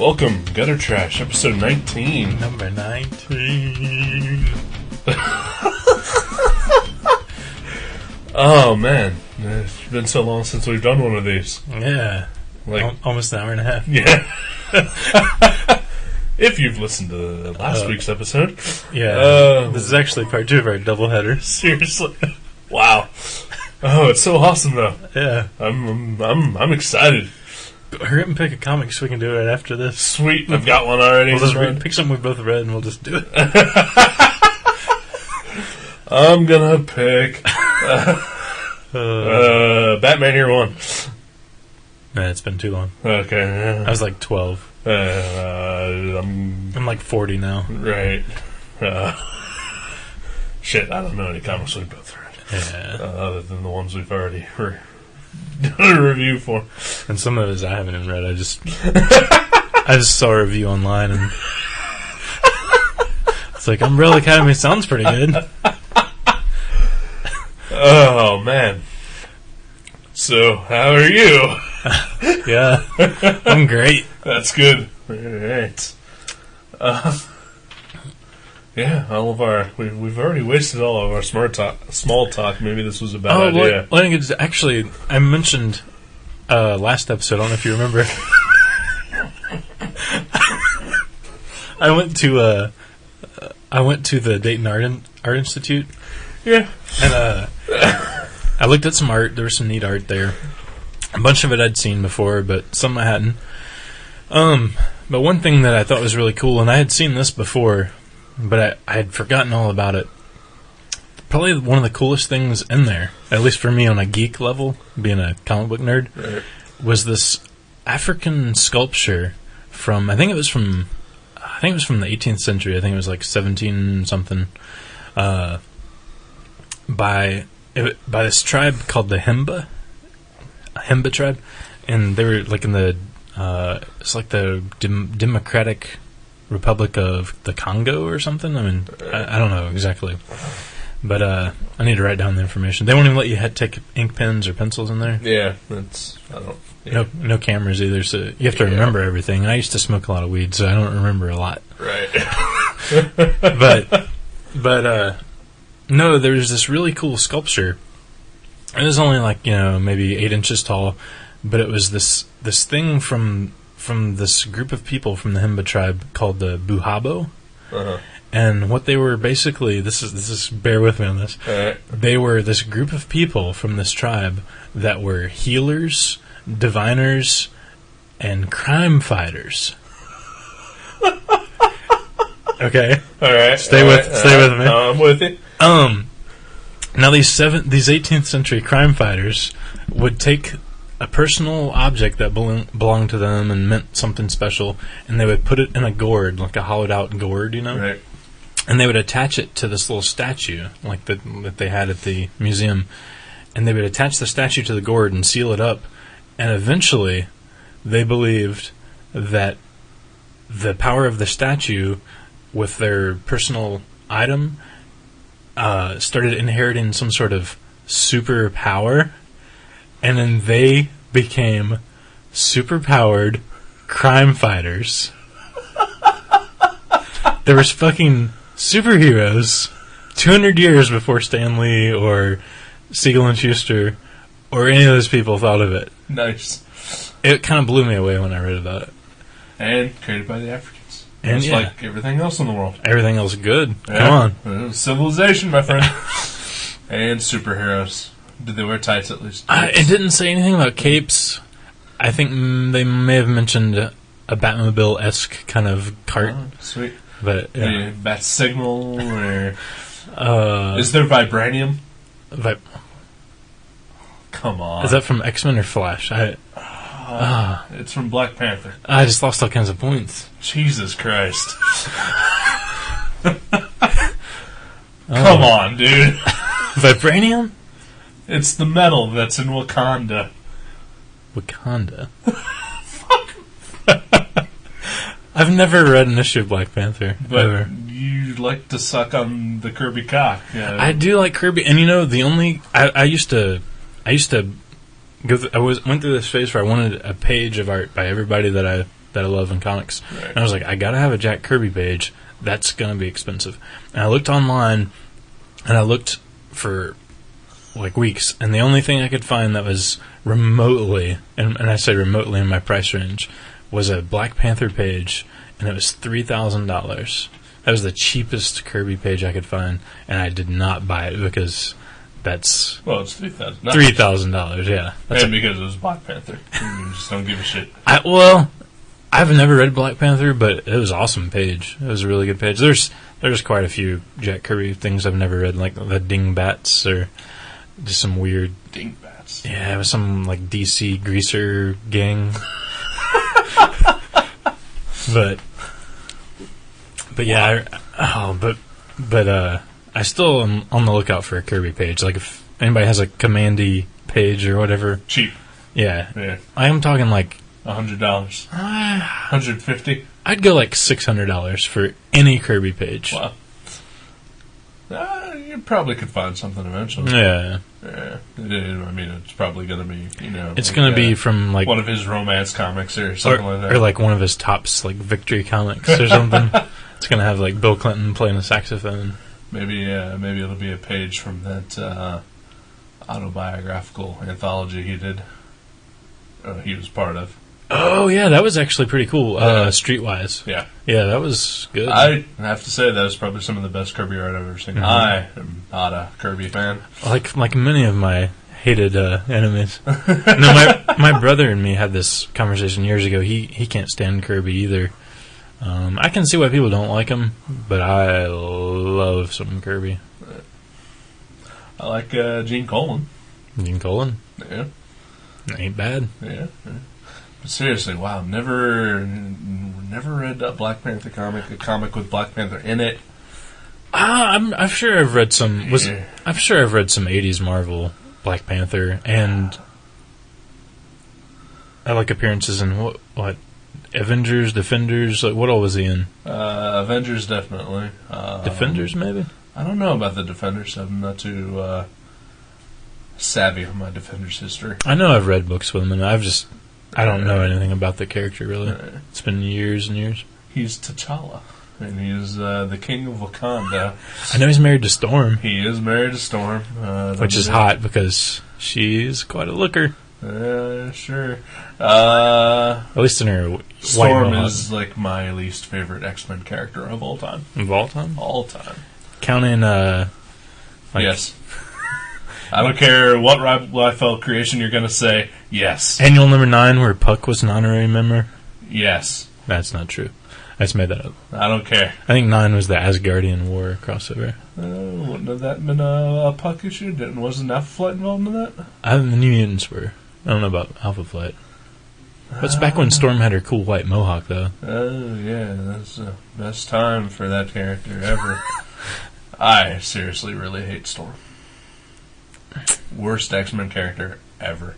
Welcome, Gutter Trash, episode 19. Number 19. Oh, man. It's been so long since we've done one of these. Yeah. Almost an hour and a half. Yeah. If you've listened to last week's episode. Yeah. This is actually part 2 of our doubleheader. Seriously. Wow. Oh, it's so awesome, though. Yeah. I'm excited. Hurry up and pick a comic so we can do it right after this. Sweet. I've got one already. We'll just pick something we both read and we'll just do it. I'm gonna pick Batman Year One. Nah, it's been too long. Okay. I was like 12. I'm like 40 now. Right. Shit, I don't know any comics we both read. Yeah. Other than the ones we've already done a review for. And some of it I haven't even read. I just saw a review online and it's like, Umbrella Academy sounds pretty good. Oh, man. So, how are you? Yeah. I'm great. That's good. Alright. Yeah, all of our... We've already wasted all of our small talk. Maybe this was a bad idea. Well, I think it's actually... I mentioned last episode, I don't know if you remember. I went to the Dayton Art Institute. Yeah. And I looked at some art. There was some neat art there. A bunch of it I'd seen before, but some I hadn't. But one thing that I thought was really cool, and I had seen this before, but I had forgotten all about it. Probably one of the coolest things in there, at least for me on a geek level, being a comic book nerd, right, was this African sculpture from, I think it was from the 18th century. I think it was like 17 something, by this tribe called the Himba tribe, and they were like in the it's like the Democratic Republic of the Congo or something. I mean, I don't know exactly, but I need to write down the information. They won't even let you take ink pens or pencils in there. Yeah, No cameras either, so you have to remember everything. And I used to smoke a lot of weed, so I don't remember a lot. Right. but no, there's this really cool sculpture. It was only like, maybe 8 inches tall, but it was this thing from this group of people from the Himba tribe called the Buhabo. Uh-huh. And what they were basically, this is bear with me on this. Right. They were this group of people from this tribe that were healers, diviners, and crime fighters. Okay. All right. Stay with me. I'm with you. Now these 18th century crime fighters would take a personal object that belonged to them and meant something special, and they would put it in a gourd, like a hollowed out gourd, Right. and they would attach it to this little statue, like that they had at the museum, and they would attach the statue to the gourd and seal it up, and eventually they believed that the power of the statue with their personal item started inheriting some sort of super power, and then they became super-powered crime fighters. There was fucking superheroes 200 years before Stan Lee or Siegel and Schuster or any of those people thought of it. Nice. It kind of blew me away when I read about it. And created by the Africans. And just like everything else in the world. Everything else good. Yeah. Come on. Civilization, my friend. And superheroes. Did they wear tights at least? It didn't say anything about capes. I think they may have mentioned a Batmobile-esque kind of cart. Oh, sweet. But yeah. Bat signal or is there vibranium? Come on. Is that from X-Men or Flash? It's from Black Panther. I just lost all kinds of points. Jesus Christ. Come on, dude. Vibranium? It's the metal that's in Wakanda. Wakanda? I've never read an issue of Black Panther. But ever. you like to suck on the Kirby cock. I do like Kirby, and the only... I used to went through this phase where I wanted a page of art by everybody that that I love in comics. Right. And I was like, I gotta have a Jack Kirby page. That's gonna be expensive. And I looked online, and I looked for like weeks, and the only thing I could find that was remotely, and I say remotely in my price range, was a Black Panther page, and it was $3,000. That was the cheapest Kirby page I could find, and I did not buy it because that's... Well, it's $3,000. $3,000, yeah. That's and because it was Black Panther. You just don't give a shit. I've never read Black Panther, but it was an awesome page. It was a really good page. There's quite a few Jack Kirby things I've never read, like the Dingbats, or just some weird... Dingbats? Yeah, it was some, like, DC greaser gang. But yeah, I still am on the lookout for a Kirby page. Like, if anybody has a Commandy page or whatever. Cheap. Yeah. I am talking like... $100. $150? I'd go like $600 for any Kirby page. Wow. You probably could find something eventually. Yeah. I mean, it's probably going to be, It's going to be from, like... one of his romance comics or something like that. Or, like, one of his tops, like, Victory Comics or something. It's going to have, like, Bill Clinton playing a saxophone. Maybe it'll be a page from that autobiographical anthology he did. He was part of. Oh, yeah, that was actually pretty cool. Streetwise. Yeah. Yeah, that was good. I have to say that was probably some of the best Kirby art I've ever seen. Mm-hmm. I am not a Kirby fan. Like many of my hated enemies. No, my brother and me had this conversation years ago. He can't stand Kirby either. I can see why people don't like him, but I love some Kirby. I like Gene Colan. Gene Colan? Yeah. Ain't bad. Yeah. But seriously, wow, never read a Black Panther comic, a comic with Black Panther in it. I'm sure I've read some. I'm sure I've read some '80s Marvel Black Panther, and I like appearances in what Avengers, Defenders. Like, what all was he in? Avengers, definitely. Defenders, maybe. I don't know about the Defenders. I'm not too savvy on my Defenders history. I know I've read books with him, and I don't know anything about the character, really. It's been years and years. He's T'Challa, and he's the king of Wakanda. I know he's married to Storm. He is married to Storm. Which is hot, because she's quite a looker. Sure. At least in her Storm white is like my least favorite X-Men character of all time. Of all time? All time. Counting, yes. I don't care what Liefeld creation you're going to say. Yes. Annual number 9, where Puck was an honorary member. Yes. That's not true. I just made that up. I don't care. I think 9 was the Asgardian War crossover. Wouldn't have that been a Puck issue? Wasn't Alpha Flight involved in that? The New Mutants were. I don't know about Alpha Flight. That's back when Storm had her cool white mohawk, though. Oh, yeah. That's the best time for that character ever. I seriously really hate Storm. Worst X-Men character ever.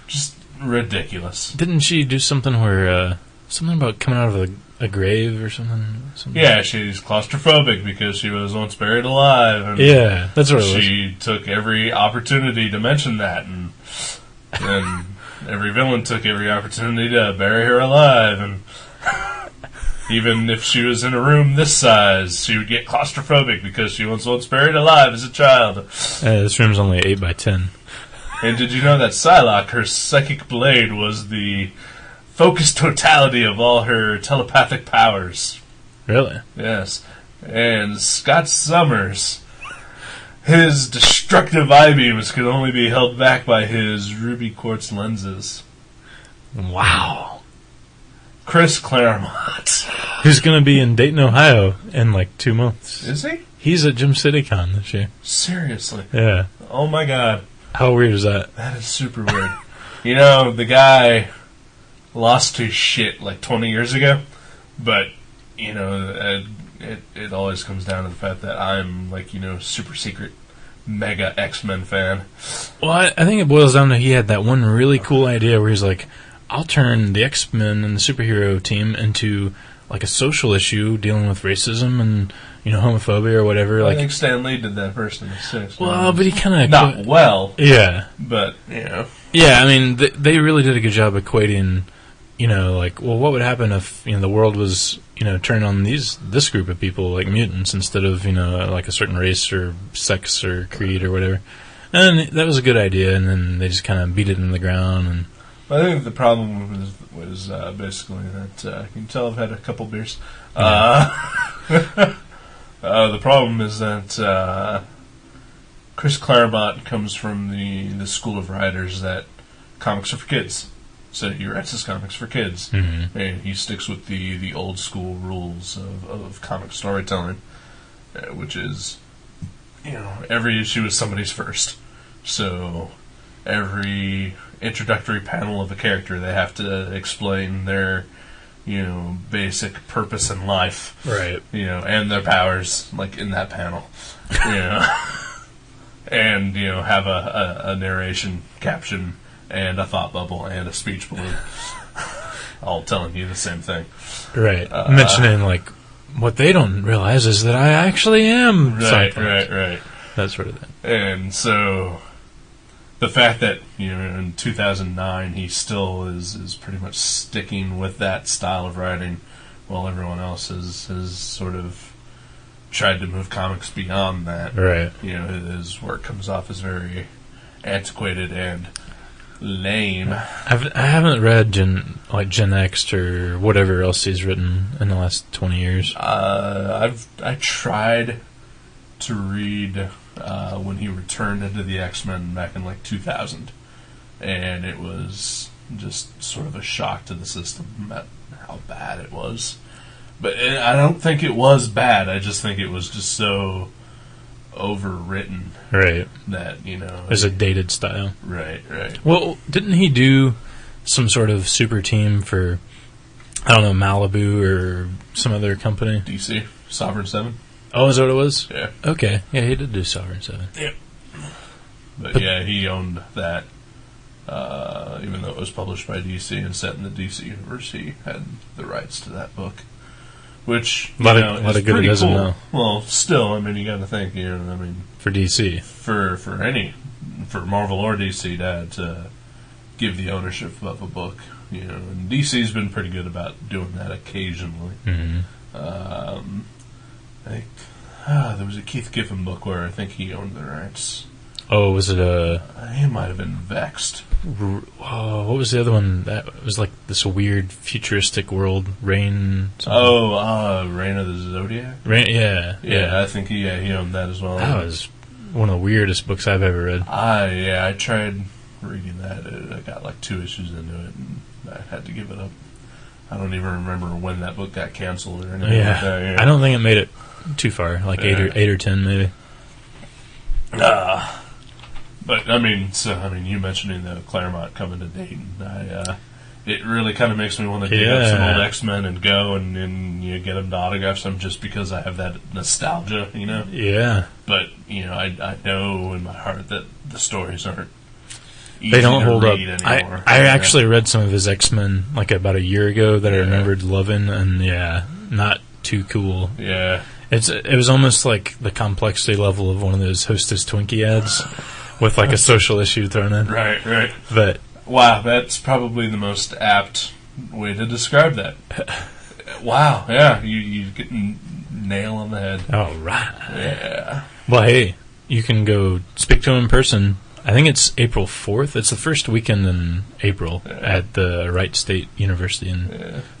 Just ridiculous. Didn't she do something where, something about coming out of a grave or something? Yeah, she's claustrophobic because she was once buried alive. And yeah, that's what it was. She took every opportunity to mention that, and every villain took every opportunity to bury her alive, and even if she was in a room this size, she would get claustrophobic because she was once buried alive as a child. This room's only 8 by 10. And did you know that Psylocke, her psychic blade, was the focused totality of all her telepathic powers? Really? Yes. And Scott Summers, his destructive eye beams could only be held back by his ruby quartz lenses. Wow. Chris Claremont. Who's going to be in Dayton, Ohio in like 2 months. Is he? He's at Gym City Con this year. Seriously? Yeah. Oh my god. How weird is that? That is super weird. You know, the guy lost his shit like 20 years ago, but, you know, it always comes down to the fact that I'm like, you know, super secret mega X-Men fan. Well, I think it boils down to he had that one really cool idea where he's like, I'll turn the X-Men and the superhero team into like a social issue dealing with racism and, you know, homophobia or whatever. I think Stan Lee did that first in the 60s. Well, but he kind of... Not well. Yeah. But, you know. Yeah, I mean, they really did a good job equating, like, well, what would happen if the world was turned on this group of people, like mutants, instead of like a certain race or sex or creed or whatever. And that was a good idea, and then they just kind of beat it in the ground. And I think the problem was basically that you can tell I've had a couple beers. The problem is that Chris Claremont comes from the school of writers that comics are for kids. So he writes his comics for kids, and he sticks with the old school rules of comic storytelling, which is, every issue is somebody's first. So every introductory panel of a character, they have to explain their, basic purpose in life, right? And their powers, like in that panel, and have a narration caption and a thought bubble and a speech balloon, all telling you the same thing, right? Mentioning like what they don't realize is that I actually am right, something. right, that sort of thing. And so the fact that in 2009 he still is pretty much sticking with that style of writing, while everyone else has sort of tried to move comics beyond that. Right. His work comes off as very antiquated and lame. I haven't read Gen X or whatever else he's written in the last 20 years. I tried to read when he returned into the X-Men back in like 2000, and it was just sort of a shock to the system at how bad it was. But I don't think it was bad. I just think it was just so overwritten, right? That there's a dated style, right. Well, didn't he do some sort of super team for Malibu or some other company? DC Sovereign 7. Oh, is that what it was? Yeah. Okay. Yeah, he did do Sovereign 7. Yeah. But yeah, he owned that. Even though it was published by DC and set in the DC universe, he had the rights to that book. Which, is pretty cool. Know. Well, still, you got to think, for DC. For Marvel or DC to give the ownership of a book, and DC's been pretty good about doing that occasionally. Mm-hmm. I think there was a Keith Giffen book where I think he owned the rights. Oh, was it He might have been Vexed. What was the other one? That was like this weird futuristic world, Reign. Reign of the Zodiac. Yeah. I think he owned that as well. That was one of the weirdest books I've ever read. I tried reading that. I got like 2 issues into it, and I had to give it up. I don't even remember when that book got canceled or anything like that. Yeah. I don't think it made it too far, like 8 or 10 maybe. But you mentioning the Claremont coming to Dayton, it really kind of makes me want to dig up some old X-Men and go and get them to autograph some, just because I have that nostalgia, Yeah. But I know in my heart that the stories aren't easy they don't to hold up anymore. I actually read some of his X-Men like about a year ago that I remembered loving, and not too cool. Yeah. It was almost like the complexity level of one of those Hostess Twinkie ads with like a social issue thrown in. Right. But wow, that's probably the most apt way to describe that. Wow, yeah, you get nail on the head. Oh, right. Yeah. Well, hey, you can go speak to him in person. I think it's April 4th. It's the first weekend in April at the Wright State University in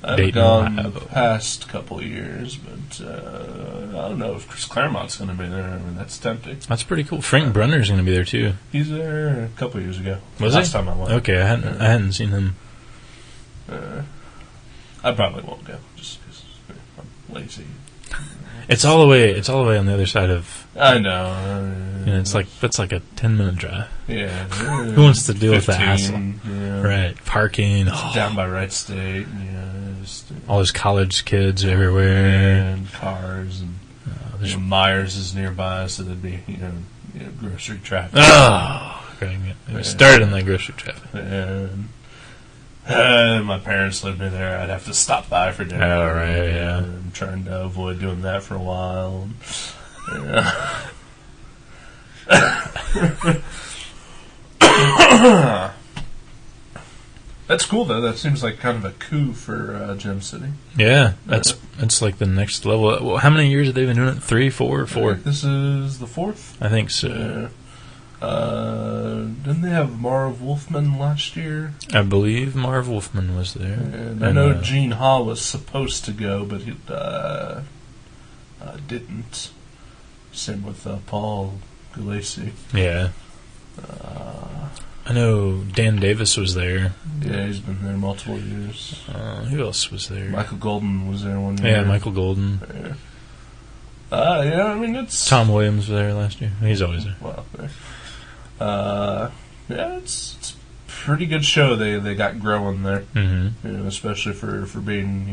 Dayton, gone Ohio. The past couple of years, but I don't know if Chris Claremont's going to be there. That's tempting. That's pretty cool. Frank Brunner's going to be there too. He's there a couple of years ago. Was Last he? time I went. Okay, I hadn't seen him. I probably won't go just because I'm lazy. It's all the way on the other side of. I know. That's like a 10-minute drive. Yeah. Who wants to deal with the 15, hassle? Yeah. Right, parking. Down by Wright State. All those college kids everywhere. And cars and Myers is nearby, so there'd be grocery traffic. Oh, it started in that grocery traffic. And my parents lived near there. I'd have to stop by for dinner. Oh, right, yeah. I'm trying to avoid doing that for a while. That's That's cool though. That seems like kind of a coup for Gem City. Yeah, that's like the next level. Well, how many years have they been doing it? 3, 4, 4? This is the 4th. I think so. Yeah. Didn't they have Marv Wolfman last year? I believe Marv Wolfman was there. And I know Gene Haw was supposed to go, but he didn't. Same with Paul Gulacy. Yeah. I know Dan Davis was there. Yeah, he's been there multiple years. Who else was there? Michael Golden was there one year. Yeah, Michael Golden. Yeah, I mean, it's... Tom Williams was there last year. He's always there. Well, yeah, it's a pretty good show they got growing there. Mm-hmm. You know, especially for being,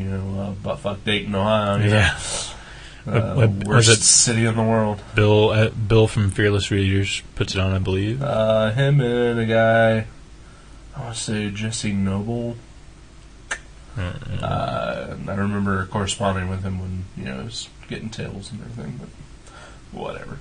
buttfuck Dayton, Ohio. Yeah. Worst city in the world. Bill from Fearless Readers puts it on, I believe. Him and a guy, I want to say Jesse Noble. I remember corresponding with him when he was getting tails and everything, but whatever.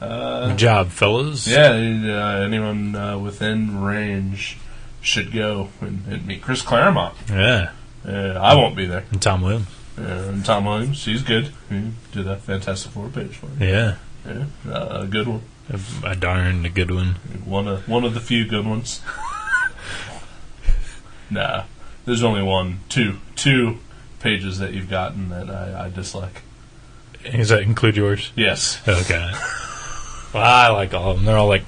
Good job, fellas. Yeah, anyone within range should go and meet Chris Claremont. Yeah. I won't be there. And Tom Williams. And Tom Williams, he's good. He did a Fantastic Four page for me. Yeah. A good one. A darn good one. One of the few good ones. Nah, there's only two pages that you've gotten that I dislike. Does that include yours? Yes. Okay. Well, I like all of them. They're all like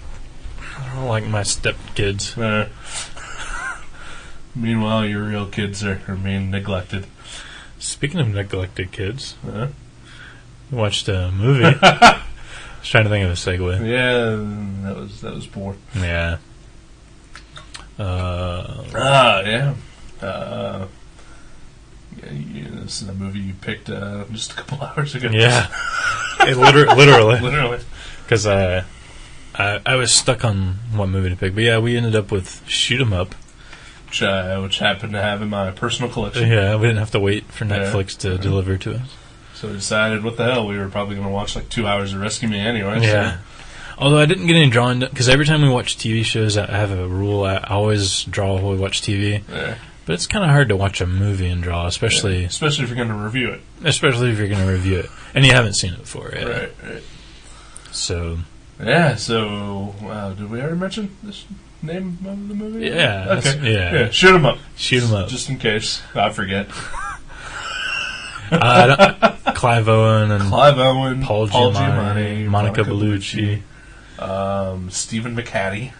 my stepkids. Meanwhile, your real kids are being neglected. Speaking of neglected kids, we watched a movie. I was trying to think of a segue. Yeah, that was poor. Yeah. Yeah. This is a movie you picked just a couple hours ago. Yeah. Literally. Literally. Because I was stuck on what movie to pick. But yeah, we ended up with Shoot 'Em Up. Which happened to have in my personal collection. Yeah, we didn't have to wait for Netflix to deliver to us. So we decided, what the hell, we were probably going to watch like 2 hours of Rescue Me anyway. Yeah. So. Although I didn't get any drawn, because every time we watch TV shows, I have a rule. I always draw while we watch TV. Yeah. But it's kind of hard to watch a movie and draw, especially if you're going to review it. Especially if you're going to review it. And you haven't seen it before, yeah. Right. So... Yeah, so... Wow, did we already mention this name of the movie? Yeah. Okay. Yeah. Shoot 'Em Up. Shoot 'Em Up. Just in case. I forget. Clive Owen, Paul Giamatti, Monica Bellucci. Stephen McHattie.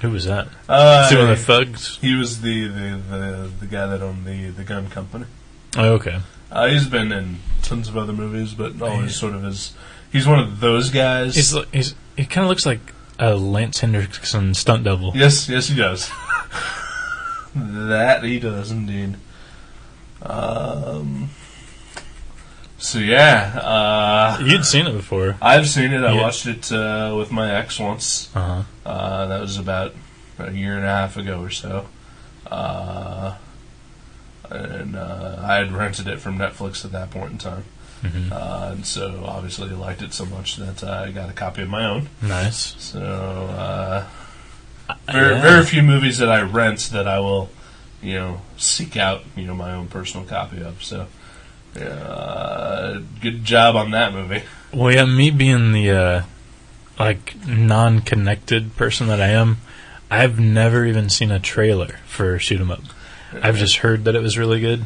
Who was that? One of the thugs? He was the guy that owned the gun company. Oh, okay. He's been in tons of other movies, but always sort of he's one of those guys. He kind of looks like a Lance Hendrickson stunt double. Yes, he does. That he does indeed. So yeah, you'd seen it before. I've seen it. I watched it with my ex once. Uh-huh. That was about a year and a half ago or so. And I had rented it from Netflix at that point in time. Mm-hmm. And so obviously I liked it so much that I got a copy of my own. Nice. So very few movies that I rent that I will, seek out, my own personal copy of. So good job on that movie. Well, yeah, me being the non-connected person that I am, I've never even seen a trailer for Shoot 'Em Up. I've just heard that it was really good,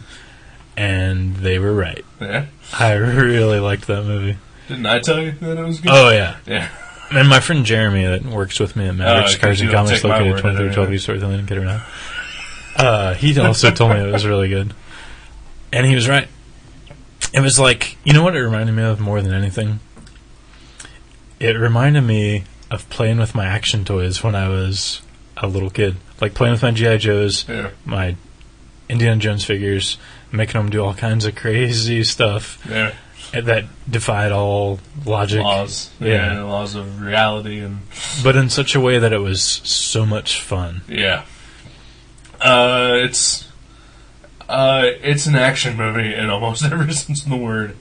and they were right. Yeah. I really liked that movie. Didn't I tell you that it was good? Oh, yeah. Yeah. And my friend Jeremy that works with me at Mavericks Cars and Comics located at 2312 East 4th Lane, get around. He also told me it was really good. And he was right. It was like, you know what it reminded me of more than anything? It reminded me of playing with my action toys when I was a little kid. Like playing with my G.I. Joes, my Indiana Jones figures, making them do all kinds of crazy stuff that defied all logic. Laws. Yeah, laws of reality. But in such a way that it was so much fun. Yeah. It's an action movie in almost every sense of the word.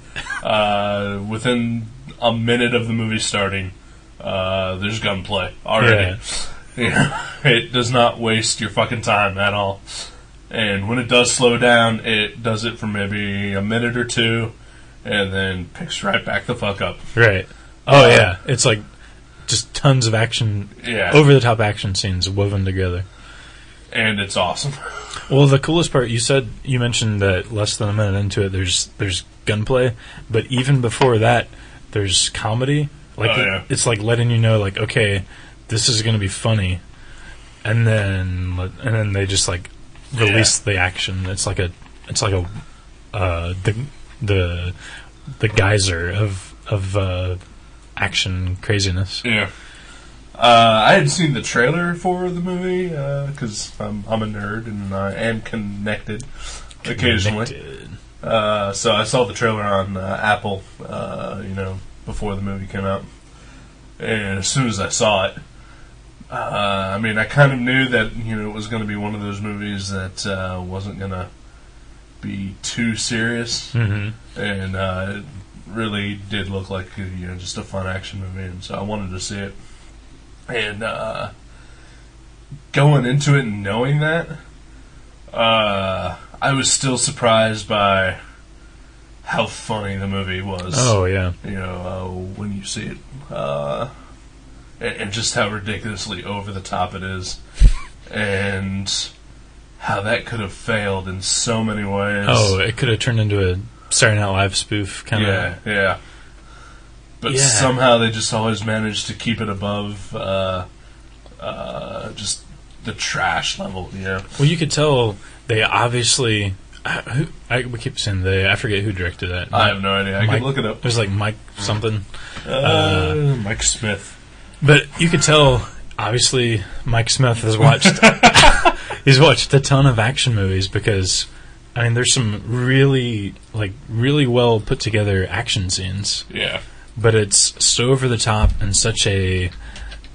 Within a minute of the movie starting, there's gunplay already. It does not waste your fucking time at all. And when it does slow down, it does it for maybe a minute or two, and then picks right back the fuck up. Right. Oh, yeah. It's like just tons of action, over-the-top action scenes woven together. And it's awesome. Well, the coolest part, you mentioned that less than a minute into it, there's gunplay, but even before that, there's comedy. Like it's like letting you know, like, okay, this is going to be funny, and then they just like release the action. It's like the geyser of action craziness. Yeah. I had seen the trailer for the movie because I'm a nerd and I am connected occasionally. So I saw the trailer on Apple, before the movie came out. And as soon as I saw it, I kind of knew that it was going to be one of those movies that wasn't going to be too serious, and it really did look like just a fun action movie, and so I wanted to see it. And going into it and knowing that, I was still surprised by how funny the movie was. Oh, yeah. When you see it. And just how ridiculously over the top it is. And how that could have failed in so many ways. Oh, it could have turned into a Saturday Night Live spoof kind of. Yeah. But somehow they just always managed to keep it above just the trash level, Well, you could tell they obviously... we keep saying they. I forget who directed that. I have no idea. I can look it up. It was like Mike something. Mike Smith. But you could tell, obviously, Mike Smith has watched... he's watched a ton of action movies because... there's some really well put together action scenes. Yeah. But it's so over the top and such a...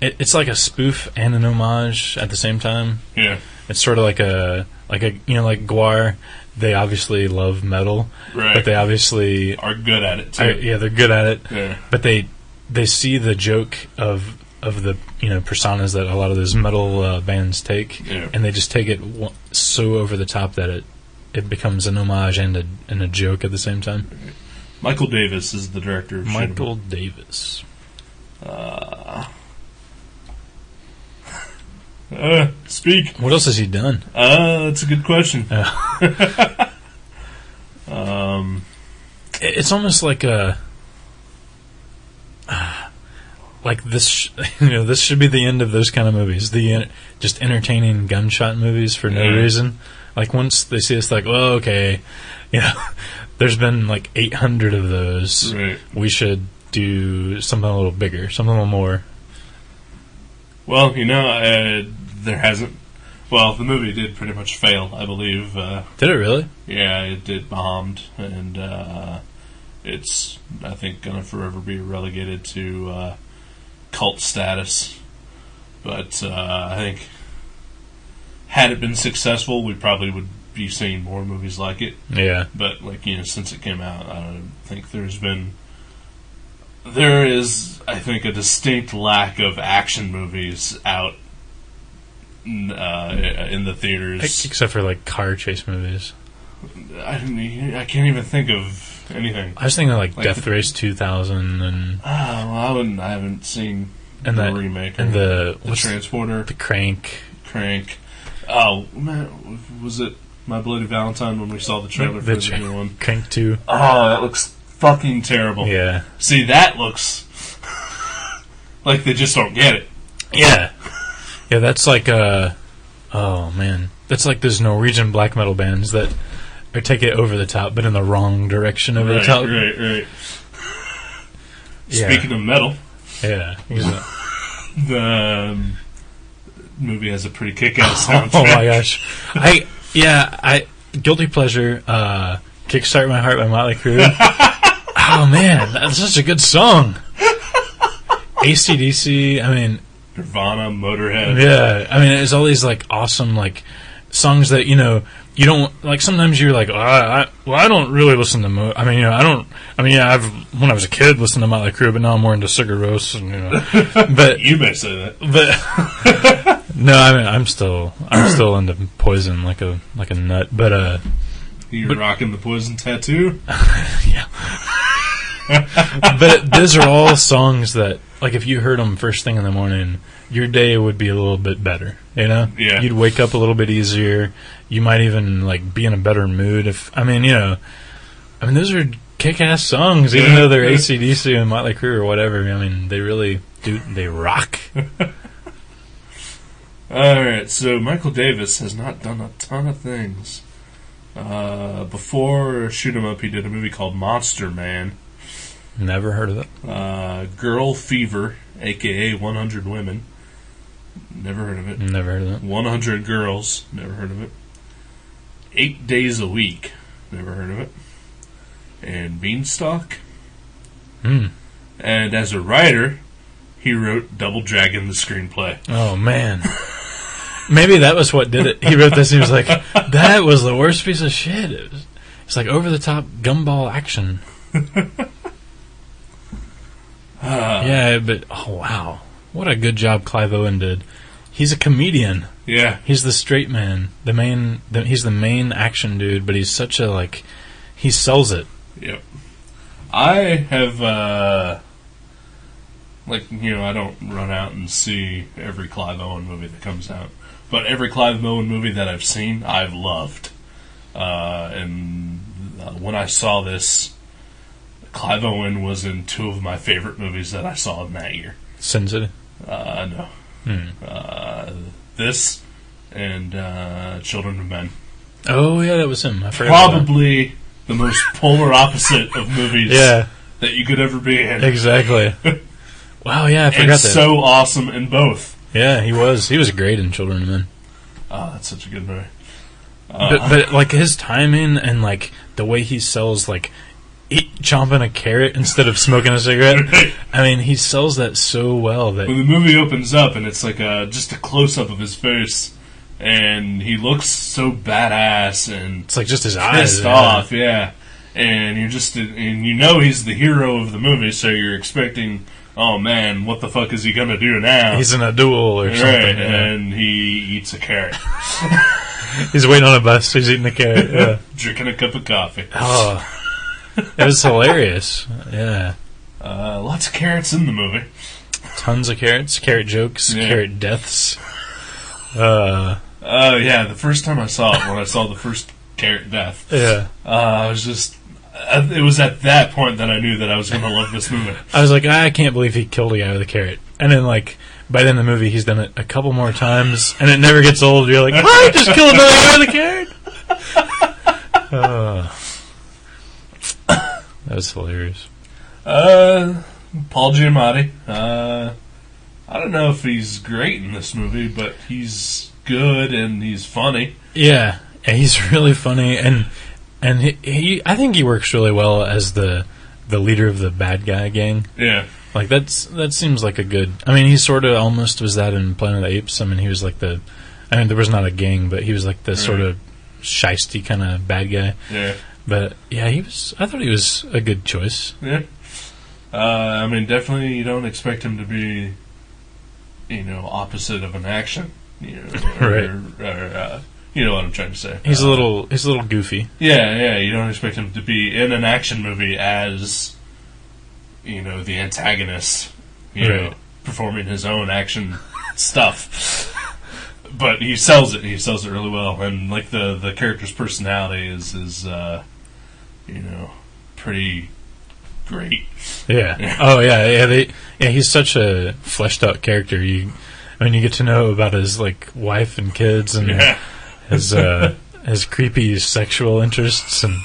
It's like a spoof and an homage at the same time. Yeah. It's sort of like like Guar. They obviously love metal, right? But they obviously are good at it too. They're good at it. Yeah. But they see the joke of the personas that a lot of those metal bands take, and they just take it so over the top that it becomes an homage and a joke at the same time. Michael Davis is the director of Michael Davis. Speak. What else has he done? That's a good question. It's almost like this. This should be the end of those kind of movies. Just entertaining gunshot movies for no reason. Like once they see it's like, well, okay, there's been like 800 of those. Right. We should do something a little bigger, something a little more. Well, there hasn't. Well, the movie did pretty much fail, I believe. Did it really? Yeah, it bombed, and it's, I think, going to forever be relegated to cult status. But I think, had it been successful, we probably would be seeing more movies like it. Yeah. But, since it came out, I don't think there is, I think, a distinct lack of action movies out in the theaters. Except for, car chase movies. I can't even think of anything. I was thinking Death Race 2000 and... I haven't seen the remake. And the Transporter. The Crank. Oh, man, was it My Bloody Valentine when we saw the trailer for the new one? Crank 2. Oh, that looks fucking terrible. Yeah. See, that looks like they just don't get it. Yeah. Yeah, that's like oh man. That's like those Norwegian black metal bands that take it over the top, but in the wrong direction over the top. Right. Speaking of metal. Yeah. The movie has a pretty kick-ass soundtrack. Oh my gosh. I Guilty Pleasure, Kickstart My Heart by Motley Crue. Oh man, that's such a good song. AC/DC, Nirvana, Motorhead. Yeah, it's all these awesome songs that you don't like. Sometimes you're like, I don't really listen to. When I was a kid, listened to Motley Crue, but now I'm more into Sigur Rós, and But you may say that. But no, I'm still into Poison like a nut. But you're rocking the Poison tattoo. Yeah. But those are all songs that, like, if you heard them first thing in the morning, your day would be a little bit better, Yeah. You'd wake up a little bit easier. You might even, like, be in a better mood. Those are kick-ass songs, even though they're AC/DC and Motley Crue or whatever. They really do, they rock. Alright, so Michael Davis has not done a ton of things. Before Shoot 'Em Up, he did a movie called Monster Man. Never heard of it. Girl Fever, a.k.a. 100 Women. Never heard of it. Never heard of it. 100 Girls. Never heard of it. 8 Days a Week. Never heard of it. And Beanstalk. And as a writer, he wrote Double Dragon, the screenplay. Oh, man. Maybe that was what did it. He wrote this and he was like, that was the worst piece of shit. It's like over-the-top gumball action. Yeah, but, oh, wow. What a good job Clive Owen did. He's a comedian. Yeah. He's the straight man. He's the main action dude, but he's such a, he sells it. Yep. I have, I don't run out and see every Clive Owen movie that comes out. But every Clive Owen movie that I've seen, I've loved. When I saw this, Clive Owen was in 2 of my favorite movies that I saw in that year. Sin City? No. This and Children of Men. Oh, yeah, that was him. I forgot. Probably the most polar opposite of movies that you could ever be in. Exactly. Wow, yeah, I forgot that. So awesome in both. Yeah, he was. He was great in Children of Men. Oh, that's such a good movie. But his timing and, the way he sells, chomping a carrot instead of smoking a cigarette. Right. He sells that so well that when the movie opens up and it's just a close-up of his face, and he looks so badass and it's just his eyes pissed off, and you're he's the hero of the movie, so you're expecting, oh man, what the fuck is he gonna do now? He's in a duel or something, and he eats a carrot. He's waiting on a bus. He's eating a carrot, drinking a cup of coffee. Oh. It was hilarious. Yeah. Lots of carrots in the movie. Tons of carrots, carrot jokes, carrot deaths. The first time I saw it, when I saw the first carrot death, I was just... it was at that point that I knew that I was going to love this movie. I was like, I can't believe he killed a guy with a carrot. And then, by the end of the movie, he's done it a couple more times, and it never gets old. You're like, what? Just killed another guy with a carrot? That was hilarious. Paul Giamatti. I don't know if he's great in this movie, but he's good and he's funny. Yeah, he's really funny, and he I think he works really well as the leader of the bad guy gang. Yeah. That seems like a good... he sort of almost was that in Planet of the Apes. He was there was not a gang, but he was the sort of shisty kind of bad guy. Yeah. But, yeah, I thought he was a good choice. Yeah. Definitely you don't expect him to be, opposite of an action. Right. Or you know what I'm trying to say. He's a little goofy. Yeah, you don't expect him to be in an action movie as, the antagonist, performing his own action stuff. But he sells it. He sells it really well, and the character's personality is pretty great. Yeah. Oh yeah. He's such a fleshed out character. You get to know about his wife and kids and his creepy sexual interests, and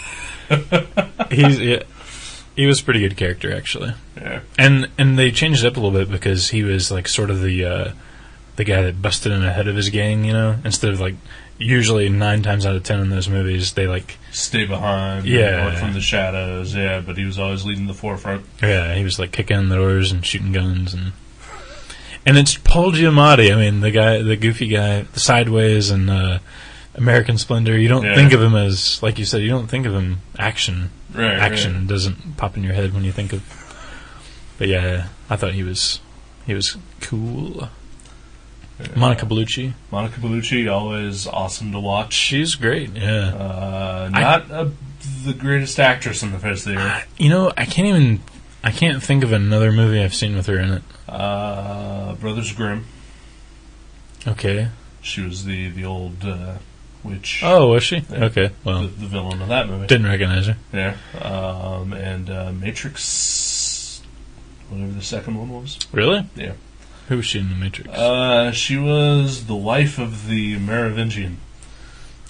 he was a pretty good character actually. Yeah. And they changed it up a little bit because he was sort of the guy that busted in ahead of his gang, instead of usually 9 times out of 10 in those movies they stay behind, work from the shadows, but he was always leading the forefront. Yeah, he was kicking in the doors and shooting guns, and it's Paul Giamatti. The goofy guy, the Sideways, and American Splendor, you don't think of him as, like you said, you don't think of him action. Right. Action doesn't pop in your head when you think of. But yeah, I thought he was cool. Monica Bellucci, always awesome to watch. She's great. Yeah. Not the greatest actress on the face of the earth. I can't think of another movie I've seen with her in it. Brothers Grimm. Okay. She was the old witch. Oh, was she? Yeah, okay, well, the villain of that movie. Didn't recognize her. Yeah. And Matrix, whatever the second one was. Really? Yeah. Who was she in The Matrix? She was the wife of the Merovingian.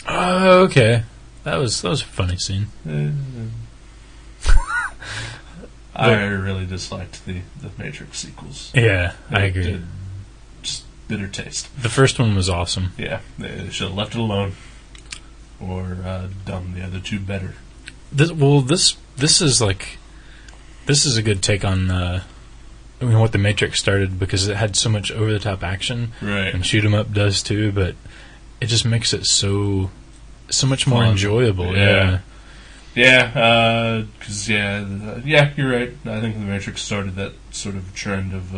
Oh, okay. That was a funny scene. I really disliked the Matrix sequels. Yeah, I agree. Just bitter taste. The first one was awesome. Yeah, they should have left it alone, or done the other two better. This is a good take on what the Matrix started, because it had so much over the top action, right? And Shoot 'em Up does too, but it just makes it so much more enjoyable. Yeah. Yeah, because you're right. I think the Matrix started that sort of trend of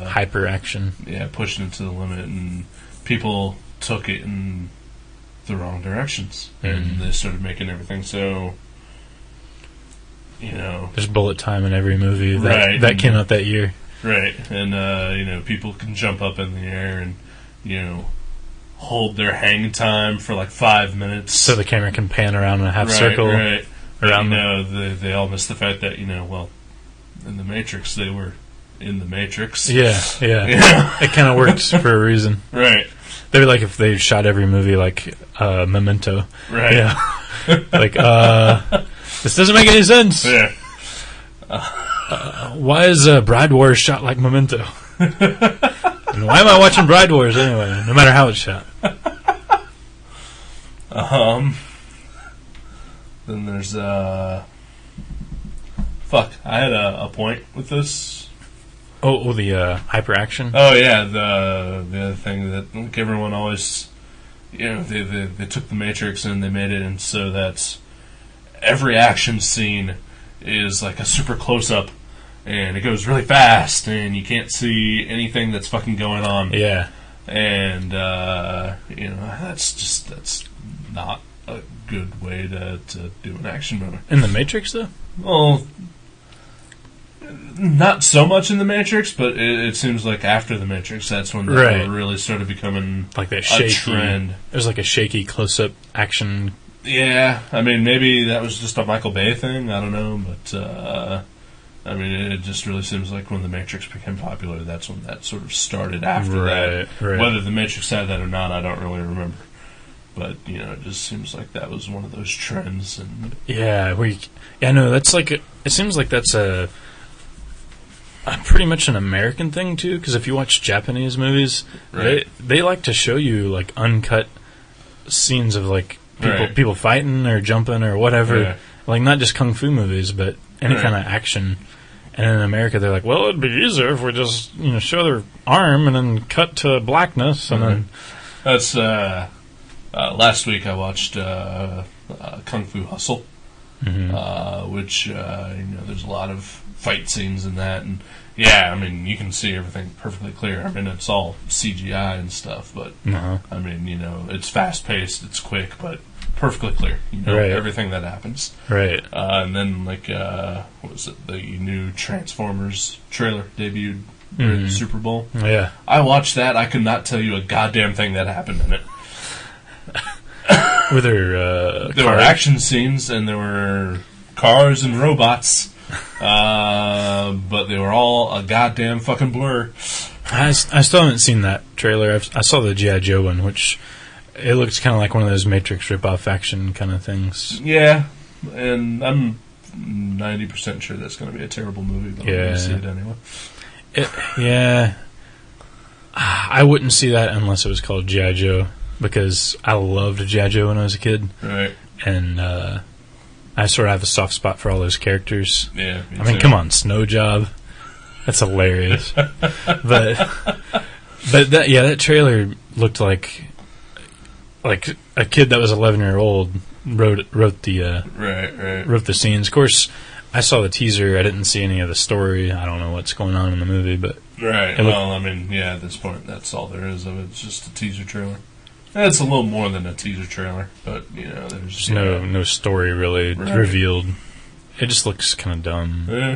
hyper action. Yeah, pushing it to the limit, and people took it in the wrong directions, and they started making everything so. There's bullet time in every movie that came out that year. Right, and people can jump up in the air and hold their hang time for like 5 minutes, so the camera can pan around in a half circle. Right. Around they all miss the fact that in the Matrix they were in the Matrix. Yeah. It kind of works for a reason. Right. They'd be like if they shot every movie like Memento. Right. Yeah. Like this doesn't make any sense. Yeah. Why is Bride Wars shot like Memento? And why am I watching Bride Wars anyway? No matter how it's shot. Then there's fuck. I had a point with this. Oh, the hyper action. Oh yeah, the other thing that everyone always, they took the Matrix and they made it, and so that every action scene is like a super close up, and it goes really fast, and you can't see anything that's fucking going on. Yeah, and that's not a good way to do an action movie. In the Matrix, though? Well, not so much in the Matrix, but it seems like after the Matrix, that's when that really started becoming like that shaky trend. There's like a shaky close-up action. Yeah, I mean, maybe that was just a Michael Bay thing. I don't know, but I mean, it just really seems like when the Matrix became popular, that's when that sort of started. After that, whether the Matrix had that or not, I don't really remember. But it just seems like that was one of those trends. And that's like it seems like that's a pretty much an American thing too. Because if you watch Japanese movies, they like to show you like uncut scenes of like people fighting or jumping or whatever. Like not just kung fu movies, but any kind of action. And in America, they're like, well, it'd be easier if we just show their arm and then cut to blackness and then. That's. Last week I watched Kung Fu Hustle, which there's a lot of fight scenes in that, and I mean you can see everything perfectly clear. I mean it's all CGI and stuff, but I mean it's fast paced, it's quick, but perfectly clear. Everything that happens. Right. And then what was it? The new Transformers trailer debuted during the Super Bowl. Yeah. I watched that. I could not tell you a goddamn thing that happened in it. Were there were action scenes and there were cars and robots, but they were all a goddamn fucking blur. I still haven't seen that trailer. I saw the G.I. Joe one, which it looks kind of like one of those Matrix rip-off action kind of things. Yeah, and I'm 90% sure that's going to be a terrible movie, but I'm going to see it anyway. I wouldn't see that unless it was called G.I. Joe. Because I loved G.I. Joe when I was a kid. Right. And I sort of have a soft spot for all those characters. Yeah. I mean, come on, Snow Job. That's hilarious. but that trailer looked like a kid that was 11-year-old wrote the Right. wrote the scenes. Of course, I saw the teaser. I didn't see any of the story. I don't know what's going on in the movie, but Right. Well, I mean, yeah, at this point, that's all there is of it. It's just a teaser trailer. It's a little more than a teaser trailer, but, there's no story really Right. revealed. It just looks kind of dumb. Yeah.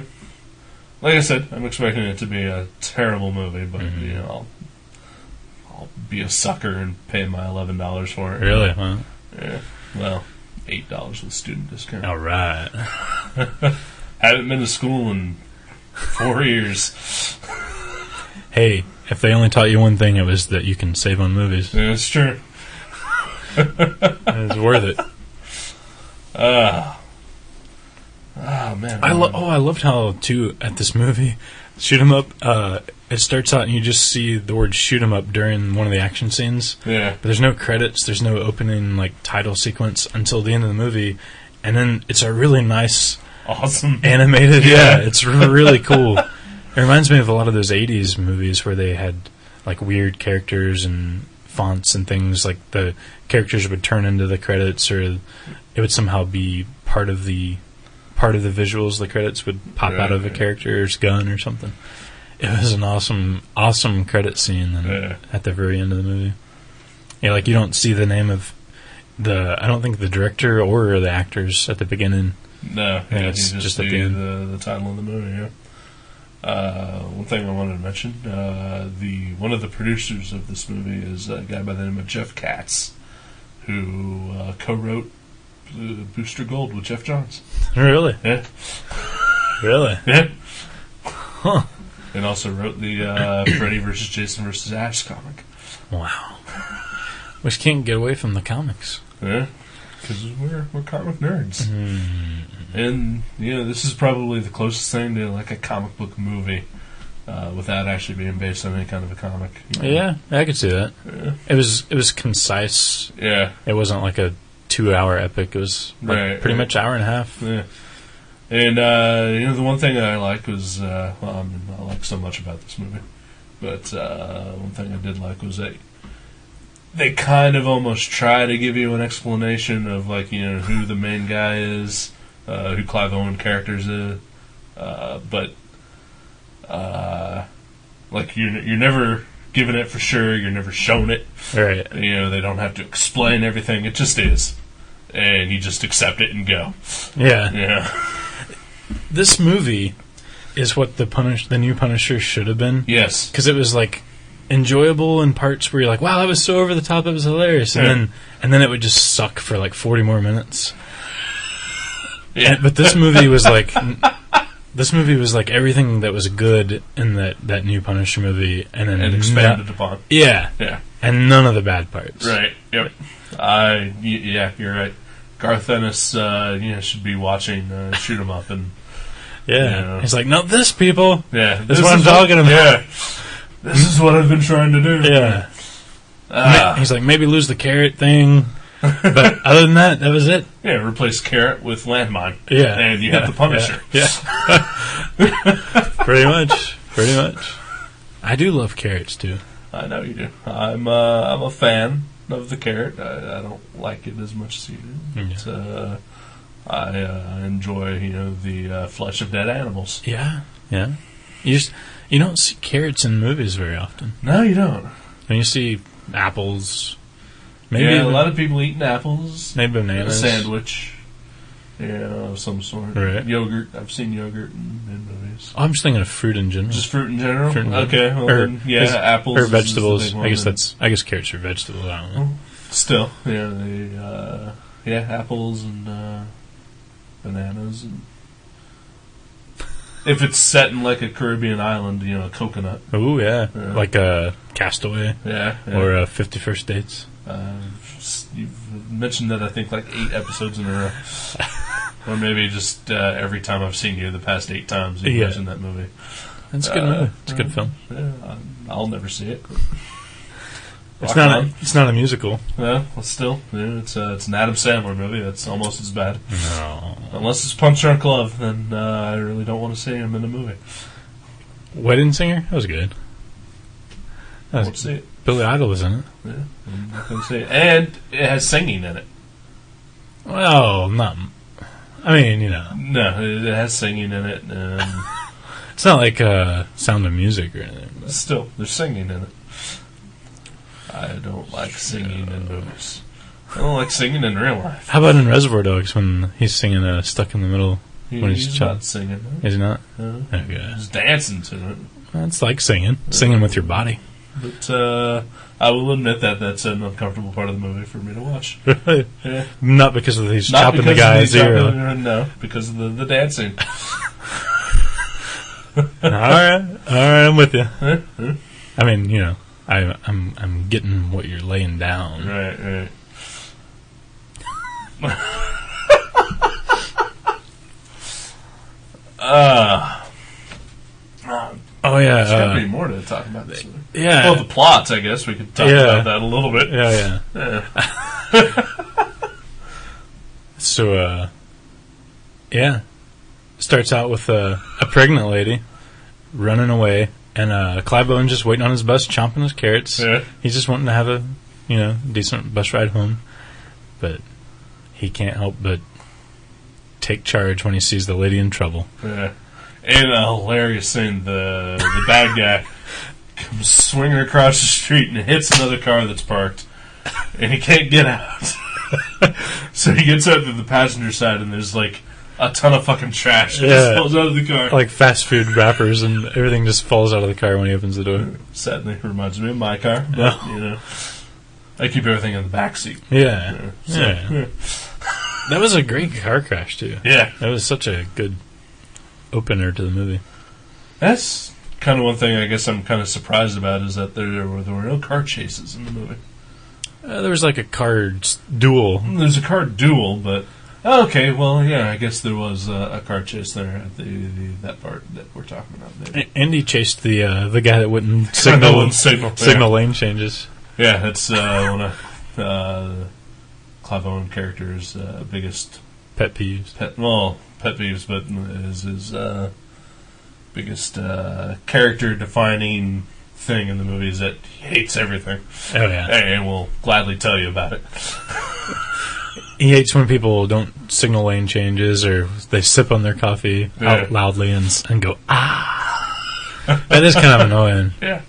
Like I said, I'm expecting it to be a terrible movie, but, I'll be a sucker and pay my $11 for it. Really? Huh? Yeah. Well, $8 with student discount. All right. Haven't been to school in 4 years. Hey, if they only taught you one thing, it was that you can save on movies. Yeah, it's true. It's worth it. Man. I loved how too at this movie, shoot 'em up. It starts out and you just see the word "shoot 'em up" during one of the action scenes. Yeah. But there's no credits. There's no opening title sequence until the end of the movie, and then it's a really nice, Awesome. animated. Yeah, it's really cool. It reminds me of a lot of those '80s movies where they had weird characters and fonts and things. Like the characters would turn into the credits, or it would somehow be part of the visuals. The credits would pop out of a character's gun or something. It was an awesome credit scene at the very end of the movie. Yeah, you don't see the name of I don't think the director or the actors at the beginning. No, Yeah, you it's just at see the end. the title of the movie. Yeah. One thing I wanted to mention: one of the producers of this movie is a guy by the name of Jeff Katz, who co-wrote Booster Gold with Jeff Johns. Really? Yeah. Really? Yeah. Huh. And also wrote the Freddy vs. Jason vs. Ash comic. Wow. We just can't get away from the comics. Yeah. Because we're comic nerds. Mm-hmm. And, this is probably the closest thing to a comic book movie without actually being based on any kind of a comic. Yeah, I could see that. Yeah. It was concise. Yeah. It wasn't like a 2-hour epic. It was pretty much hour and a half. Yeah. And, the one thing that I liked was, I like so much about this movie, but one thing I did like was they kind of almost try to give you an explanation of, who the main guy is, who Clive Owen characters is, but, you're never given it for sure, you're never shown it. Right. They don't have to explain everything, it just is. And you just accept it and go. Yeah. Yeah. This movie is what the new Punisher should have been. Yes. Because it was enjoyable in parts where you're like, wow, that was so over the top, it was hilarious. And then it would just suck for 40 more minutes. Yeah. But this movie was everything that was good in that new Punisher movie, and then expanded upon. Yeah. Yeah. And none of the bad parts. Right. Yep. Yeah, you're right. Garth Ennis, should be watching Shoot 'Em Up, and he's like, no, this people. Yeah, this is what I'm talking about. Yeah, this is what I've been trying to do. Yeah. He's like, maybe lose the carrot thing, but other than that was it. Yeah, replace carrot with landmine. Yeah, and you have the Punisher. Yeah. Pretty much. I do love carrots too. I know you do. I'm a fan of the carrot. I don't like it as much as you do. But, I enjoy, the flesh of dead animals. Yeah. You don't see carrots in movies very often. No, you don't. And you see apples. Maybe a lot of people eating apples. Maybe bananas. A sandwich. Of some sort. Right. Yogurt. I've seen yogurt in movies. Oh, I'm just thinking of fruit in general. Just fruit in general? Fruit in okay. Well, then, apples. Or vegetables. I guess carrots are vegetables. I don't know. Still, apples and bananas. And if it's set in a Caribbean island, a coconut. Oh, yeah. Like a Castaway. Yeah. Or 51st Dates. You've mentioned that, I think, 8 episodes in a row. Or maybe just every time I've seen you the past 8 times you've mentioned that movie. It's a good movie. It's a good film. Yeah, I'll never see it. It's not a musical. Yeah, well, still, it's an Adam Sandler movie. That's almost as bad. No. Unless it's Punch Drunk Love, then I really don't want to see him in a movie. Wedding Singer? That was good. I won't see it. Billy Idol was in it. Yeah, I'm not gonna say it. And it has singing in it. Well, not. I mean, No, it has singing in it. it's not like Sound of Music or anything. Still, there's singing in it. I don't like singing in movies. I don't like singing in real life. How about in Reservoir Dogs when he's singing "Stuck in the Middle" when He's not singing. Is he not? Okay. He's dancing to it. It's like singing with your body. But I will admit that's an uncomfortable part of the movie for me to watch. Yeah. Not because of these Not chopping the guy's ear. No, because of the dancing. All right, I'm with you. I mean, I'm getting what you're laying down. Right. Oh yeah, there's got to be more to talk about this movie. Yeah. Well, the plots, I guess we could talk about that a little bit. Yeah. So, starts out with a pregnant lady running away, and Clive Owen just waiting on his bus, chomping his carrots. Yeah. He's just wanting to have a decent bus ride home, but he can't help but take charge when he sees the lady in trouble. Yeah. And a hilarious scene, the bad guy comes swinging across the street and hits another car that's parked, and he can't get out. So he gets out to the passenger side, and there's like a ton of fucking trash that just falls out of the car. Like fast food wrappers, and everything just falls out of the car when he opens the door. Sadly, reminds me of my car, but, I keep everything in the back seat. Yeah. That was a great car crash, too. Yeah. That was such a good opener to the movie. That's kind of one thing I guess I'm kind of surprised about is that there were no car chases in the movie. There was like a car duel. There's a car duel, but okay, well, yeah, I guess there was a car chase there at that part that we're talking about there. Andy chased the guy that wouldn't signal lane changes. Yeah, that's one of Clive Owen character's biggest pet peeves. Pet peeves, but his biggest character-defining thing in the movie is that he hates everything. Oh, yeah. And will gladly tell you about it. He hates when people don't signal lane changes or they sip on their coffee out loudly and go, ah. That is kind of annoying. Yeah.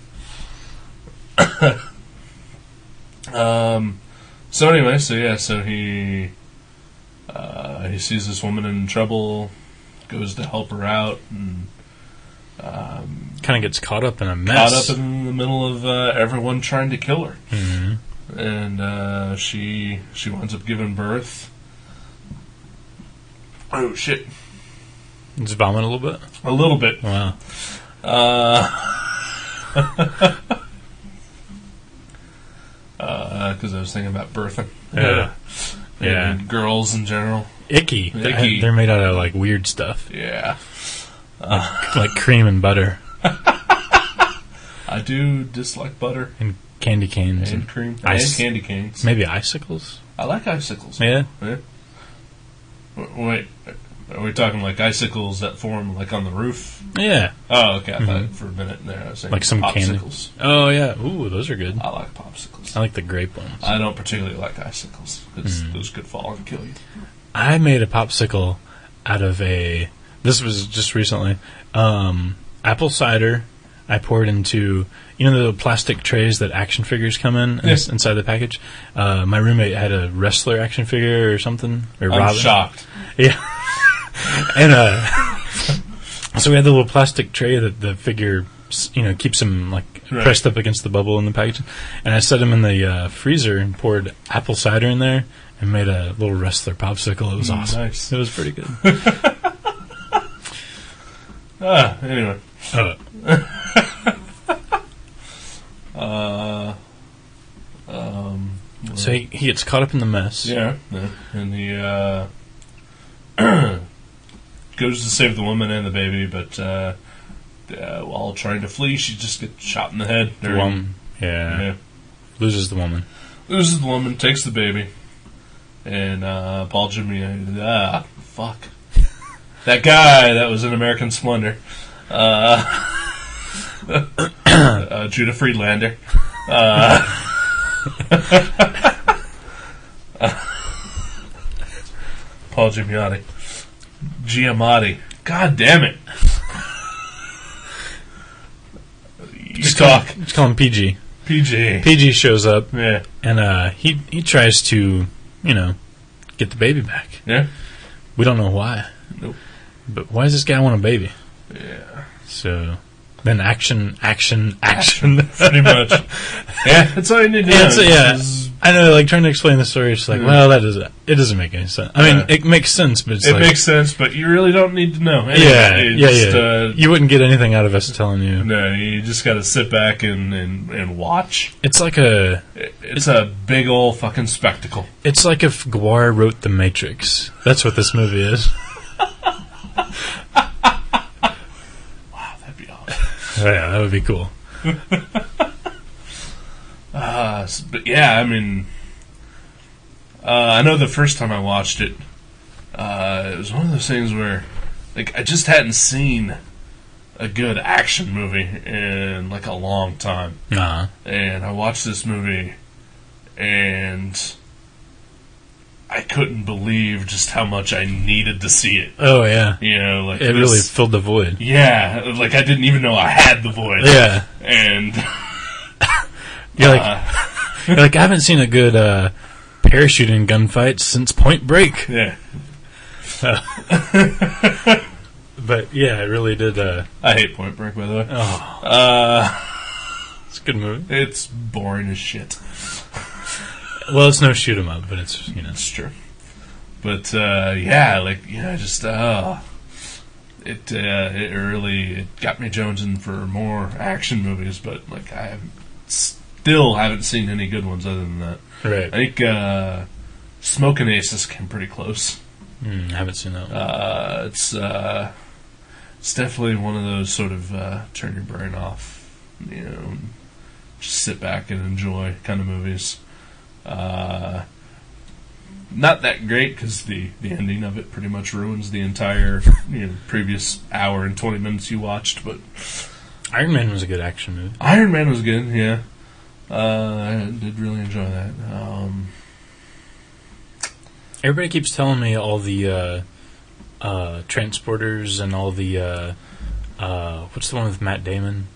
So anyway, so he sees this woman in trouble, goes to help her out, and kind of gets caught up in a mess. Caught up in the middle of everyone trying to kill her, and she winds up giving birth. Oh shit! Just vomit a little bit. A little bit. Wow. Because I was thinking about birthing. Yeah. And girls in general. Icky. They're made out of like weird stuff. Yeah. Like cream and butter. I do dislike butter. And candy canes. And cream. And candy canes. Maybe icicles? I like icicles. Yeah? Wait. Are we talking like icicles that form like on the roof? Yeah. Oh, okay. I thought for a minute there I was saying like some popsicles. Candy. Oh, yeah. Ooh, those are good. I like popsicles. I like the grape ones. I don't particularly like icicles because those could fall and kill you. I made a popsicle out of this was just recently, apple cider. I poured into, the plastic trays that action figures come in inside the package. My roommate had a wrestler action figure or something. Or I'm Robin. Shocked. Yeah. And so we had the little plastic tray that the figure, keeps him like pressed up against the bubble in the package. And I set him in the freezer and poured apple cider in there and made a little wrestler popsicle. It was awesome. Nice. It was pretty good. Anyway. So he gets caught up in the mess. Yeah. And he goes to save the woman and the baby, but while trying to flee, she just gets shot in the head. The woman. Yeah. Loses the woman. Loses the woman, takes the baby. And Paul Giamatti, fuck. That guy that was in American Splendor. Judah Friedlander. Paul Giamatti. God damn it. Just call him PG. PG. PG shows up, Yeah. and he tries to, get the baby back. Yeah. We don't know why. Nope. But why does this guy want a baby? Yeah. So then action. Pretty much. Yeah, that's all you need to know. Yeah, I know. Like trying to explain the story, it's like, well, it doesn't make any sense. I mean, it makes sense, but it makes sense, but you really don't need to know. Anyway, yeah. You wouldn't get anything out of us telling you. No, you just got to sit back and watch. It's like it's a big old fucking spectacle. It's like if Guar wrote The Matrix. That's what this movie is. Wow, that'd be awesome. Yeah, that would be cool. But yeah, I mean, I know the first time I watched it, it was one of those things where, like, I just hadn't seen a good action movie in like a long time. Uh-huh. And I watched this movie, and I couldn't believe just how much I needed to see it. Oh yeah, Like it really filled the void. Yeah, like I didn't even know I had the void. Yeah, and you're like I haven't seen a good parachuting gunfight since Point Break. Yeah. But yeah, it really did. I hate Point Break, by the way. It's a good movie. It's boring as shit. Well, it's no shoot 'em up, but it's It's true. But it really got me jonesing for more action movies. But like I still haven't seen any good ones other than that. Right. I think Smoking Aces came pretty close. I haven't seen that one. It's definitely one of those sort of turn your brain off, just sit back and enjoy kind of movies. Not that great because the ending of it pretty much ruins the entire previous hour and 20 minutes you watched. But Iron Man was a good action movie. Iron Man was good, yeah. I did really enjoy that. Everybody keeps telling me all the transporters and all the what's the one with Matt Damon?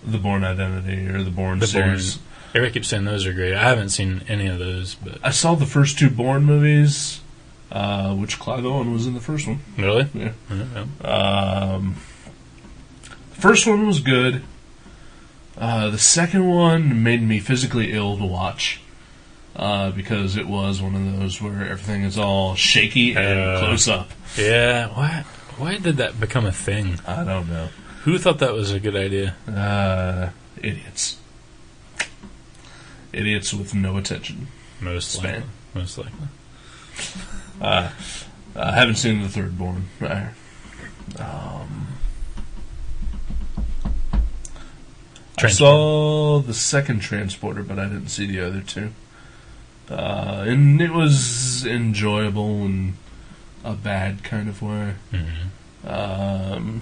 The Bourne Identity or the Bourne series. Everybody keeps saying those are great. I haven't seen any of those, but I saw the first two Bourne movies, which Clive Owen was in the first one. Really? Yeah. Mm-hmm. The first one was good. The second one made me physically ill to watch. Because it was one of those where everything is all shaky and close up. Yeah, why did that become a thing? I don't know. Who thought that was a good idea? Idiots. Idiots with no attention. Most likely. I haven't seen the third Bourne. I saw the second Transporter, but I didn't see the other two. And it was enjoyable in a bad kind of way. Mm-hmm.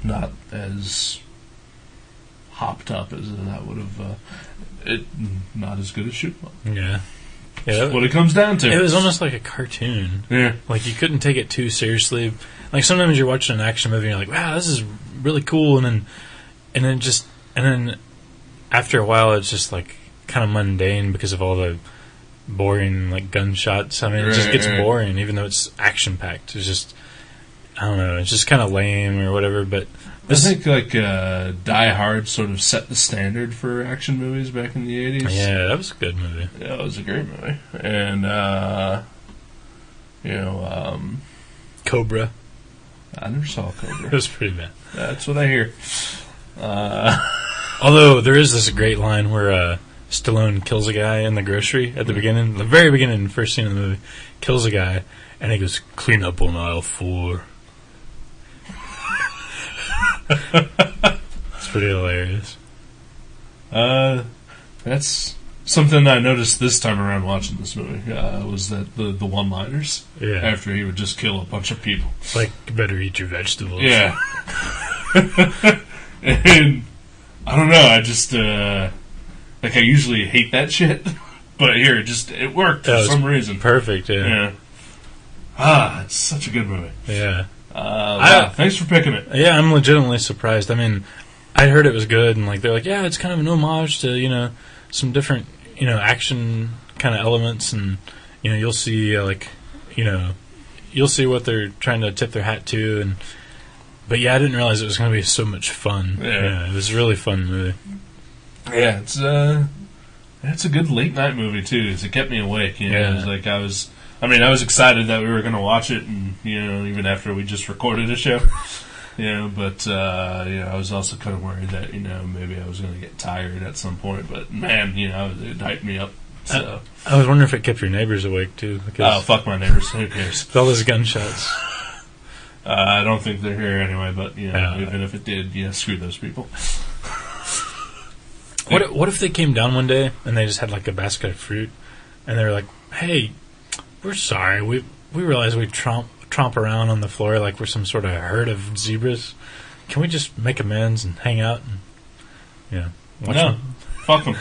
Not as hopped up as I would have. Not as good as Shoot 'em Up. Yeah. That's what it comes down to. It was almost like a cartoon. Yeah. Like you couldn't take it too seriously. Like sometimes you're watching an action movie and you're like, wow, this is really cool, and then after a while it's just like kind of mundane because of all the boring like gunshots. I mean, it just gets boring, even though it's action packed. It's just, I don't know, it's just kind of lame or whatever. But I think like Die Hard sort of set the standard for action movies back in the 80s. Yeah, that was a good movie. Yeah, it was a great movie, and Cobra. I never saw Cobra. It was pretty bad. That's what I hear. Although there is this great line where Stallone kills a guy in the grocery at the beginning, the very beginning, the first scene of the movie, kills a guy, and he goes, "Clean up on aisle 4." It's pretty hilarious. That's something I noticed this time around watching this movie, was that the one-liners after he would just kill a bunch of people. It's like, you better eat your vegetables. Yeah. And I don't know, I just Like, I usually hate that shit, but here, it worked for some reason. Perfect, yeah. It's such a good movie. Yeah. Wow, thanks for picking it. Yeah, I'm legitimately surprised. I mean, I heard it was good, and like they're like, yeah, it's kind of an homage to some different action kind of elements, and you'll see you'll see what they're trying to tip their hat to, but yeah, I didn't realize it was going to be so much fun. Yeah, it was a really fun movie. Yeah, it's a good late night movie too. It kept me awake. It was like I was excited that we were going to watch it, and even after we just recorded a show. But I was also kind of worried that maybe I was going to get tired at some point. But man, it hyped me up. So I was wondering if it kept your neighbors awake too. Oh, fuck my neighbors! Who cares? With all those gunshots. I don't think they're here anyway. But even if it did, screw those people. What if they came down one day and they just had like a basket of fruit, and they were like, "Hey, we're sorry. We realize we tromp around on the floor like we're some sort of herd of zebras. Can we just make amends and hang out and fuck them.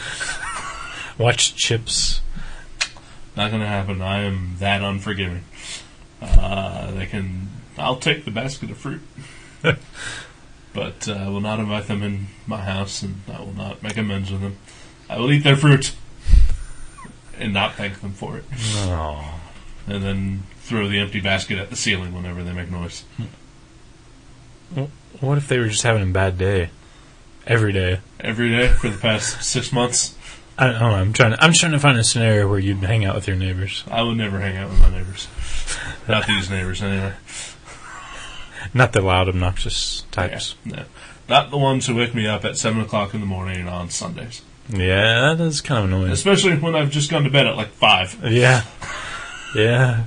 Watch Chips." Not gonna happen. I am that unforgiving. I'll take the basket of fruit, but I will not invite them in my house, and I will not make amends with them. I will eat their fruit and not thank them for it. No. And then throw the empty basket at the ceiling whenever they make noise. What if they were just having a bad day? Every day. Every day for the past 6 months? I don't know. I'm trying to find a scenario where you'd hang out with your neighbors. I would never hang out with my neighbors. Not these neighbors, anyway. Not the loud, obnoxious types. Yeah, no. Not the ones who wake me up at 7 o'clock in the morning on Sundays. Yeah, that is kind of annoying. Especially when I've just gone to bed at like 5. Yeah. Yeah.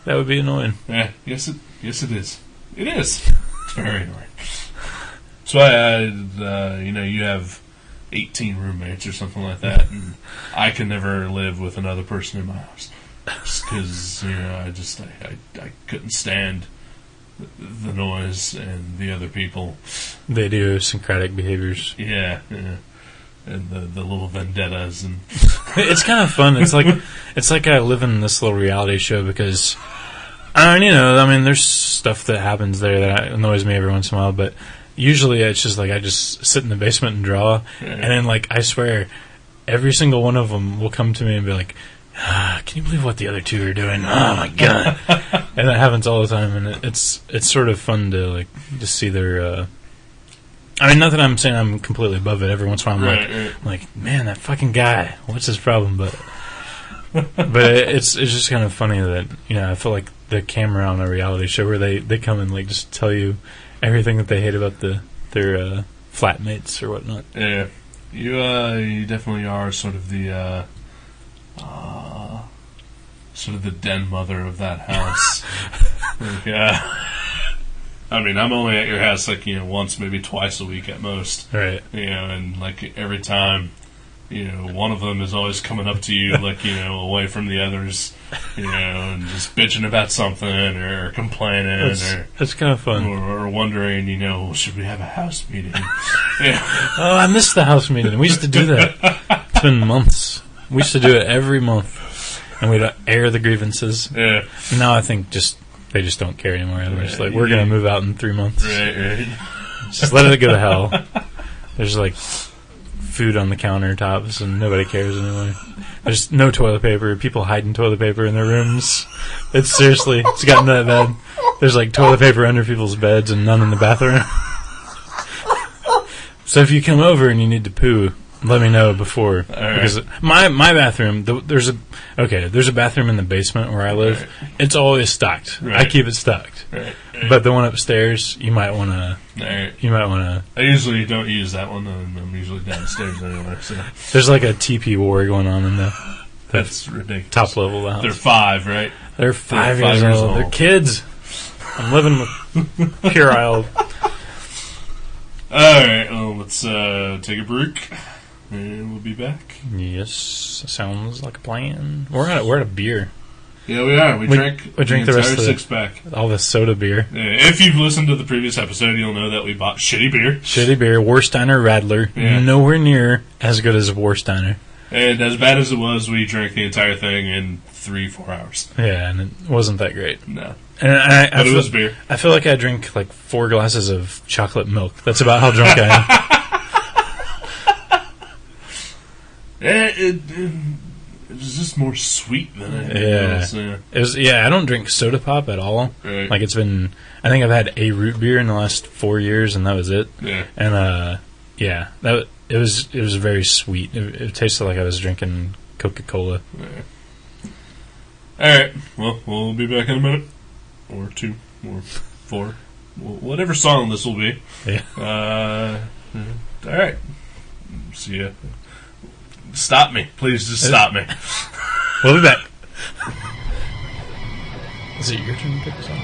That would be annoying. Yeah, yes it is. It is. It's very annoying. So you have 18 roommates or something like that, and I can never live with another person in my house. Just because, I couldn't stand the noise and the other people. The idiosyncratic behaviors. Yeah. And the little vendettas and it's kind of fun. It's like I live in this little reality show because there's stuff that happens there that annoys me every once in a while, but usually it's just like I just sit in the basement and draw, and then like I swear every single one of them will come to me and be like, can you believe what the other two are doing? Oh my god. And that happens all the time, and it's sort of fun to like just see their not that I'm saying I'm completely above it. Every once in a while I'm like, man, that fucking guy, what's his problem? But it's just kind of funny that I feel like the camera on a reality show where they come and like just tell you everything that they hate about their flatmates or whatnot. Yeah, you definitely are sort of the den mother of that house. I'm only at your house like once, maybe twice a week at most. Right. And like every time, one of them is always coming up to you like away from the others, and just bitching about something or complaining. That's kind of fun. Or wondering, should we have a house meeting? Oh, I missed the house meeting. We used to do that. It's been months. We used to do it every month, and we'd air the grievances. Yeah. Now I think they just don't care anymore. They're just like, we're going to move out in 3 months. Right. Just let it go to hell. There's like food on the countertops and nobody cares anymore. There's no toilet paper. People hiding toilet paper in their rooms. It's gotten that bad. There's like toilet paper under people's beds and none in the bathroom. So if you come over and you need to poo, let me know before. Right. Because my bathroom, there's a bathroom in the basement where I live. Right. It's always stocked. Right. I keep it stocked. Right. But the one upstairs, you might want to. Right. I usually don't use that one, and I'm usually downstairs anyway. So there's like a TP war going on in that's ridiculous. Top level of the house. They're 5, right? They're 5 years old. They're kids. I'm living with puerile. All right. Well, let's take a break. And we'll be back. Yes, sounds like a plan. We're at a beer. Yeah, we are. We drank the rest entire of the six-pack. all the soda beer. Yeah, if you've listened to the previous episode, you'll know that we bought shitty beer. Shitty beer, Warsteiner Radler, nowhere near as good as Warsteiner. And as bad as it was, we drank the entire thing in 3-4 hours. Yeah, and it wasn't that great. No. And But it was beer. I feel like I drink like 4 glasses of chocolate milk. That's about how drunk I am. It was just more sweet than anything else. Yeah. It was. Yeah, I don't drink soda pop at all. Right. Like it's been. I think I've had a root beer in the last 4 years, and that was it. Yeah. And it was very sweet. It tasted like I was drinking Coca-Cola. Yeah. All right. Well, we'll be back in a minute, or 2, or 4, whatever song this will be. Yeah. All right. See ya. Stop me. Please just stop me. We'll be back. Is it your turn to pick a song?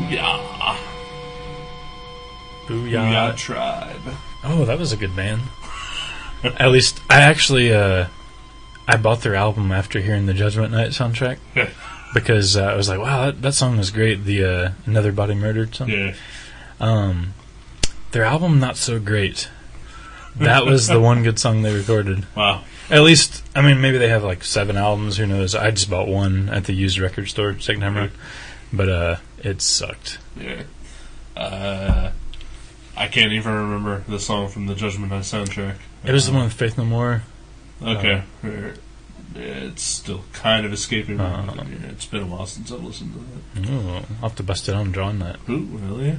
Booyah. Booyah Tribe. Oh, that was a good band. At least, I actually, I bought their album after hearing the Judgment Night soundtrack. Because I was like, wow, that song was great. The Another Body Murdered song. Yeah. Their album, not so great. That was the one good song they recorded. Wow. At least, I mean, maybe they have like 7 albums. Who knows? I just bought one at the used record store second time around. But it sucked. Yeah. I can't even remember the song from the Judgment Night soundtrack. It was the one with Faith No More. Okay. It's still kind of escaping me. It's been a while since I've listened to that. Ooh, I'll have to bust it out and draw on that. Ooh, hell yeah.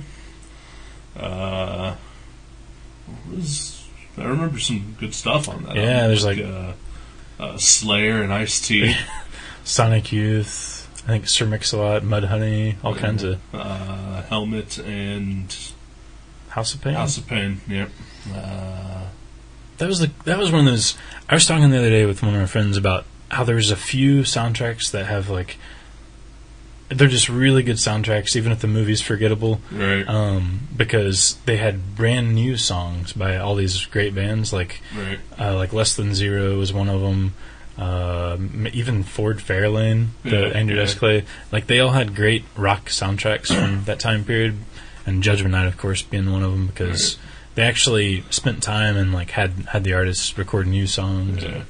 I remember some good stuff on that. Yeah, there's like Slayer and Ice-T. Sonic Youth, I think Sir Mix-a-Lot, Mudhoney, all kinds of... Helmet and... House of Pain? House of Pain, yep. That was one of those... I was talking the other day with one of my friends about how there's a few soundtracks that have like... They're just really good soundtracks, even if the movie's forgettable. Right. Because they had brand new songs by all these great bands, like Less Than Zero was one of them. Even Ford Fairlane, Andrew Dice Clay, like they all had great rock soundtracks from that time period, and Judgment Night, of course, being one of them because they actually spent time and like had the artists record new songs. Yeah.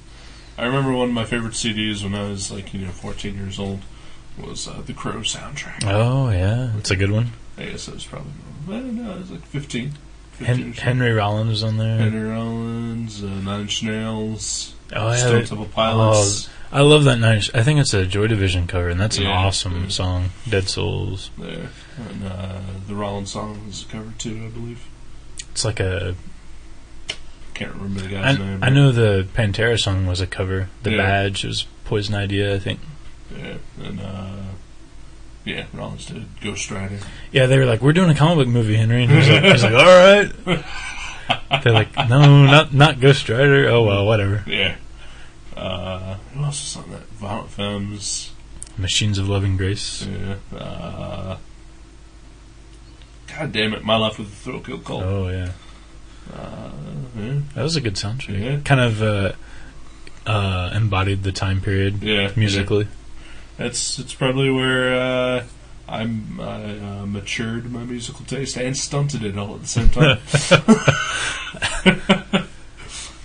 I remember one of my favorite CDs when I was like 14 years old was the Crow soundtrack. Oh yeah, it's a good one. I guess it was probably no, it was like 15. Henry Rollins was on there. Henry Rollins, Nine Inch Nails. Oh yeah, Stone Temple Pilots. I love that Nine Inch. I think it's a Joy Division cover, and that's an awesome song. Dead Souls. There, and the Rollins song is a cover too, I believe. It's like a... Can't remember the guy's name. I know the Pantera song was a cover. The Badge was Poison Idea, I think. Yeah, and Rollins did Ghost Rider. Yeah, they were like, "We're doing a comic book movie, Henry." And he's like, "All right." They're like, "No, not Ghost Rider." Oh well, whatever. Yeah. Who else was on that? Violent Femmes. Machines of Loving Grace. Yeah. God damn it! My Life with a Thrill Kill Cult. Oh yeah. That was a good soundtrack. Yeah. Kind of embodied the time period. Yeah. Musically. Yeah. It's probably where I matured my musical taste and stunted it all at the same time.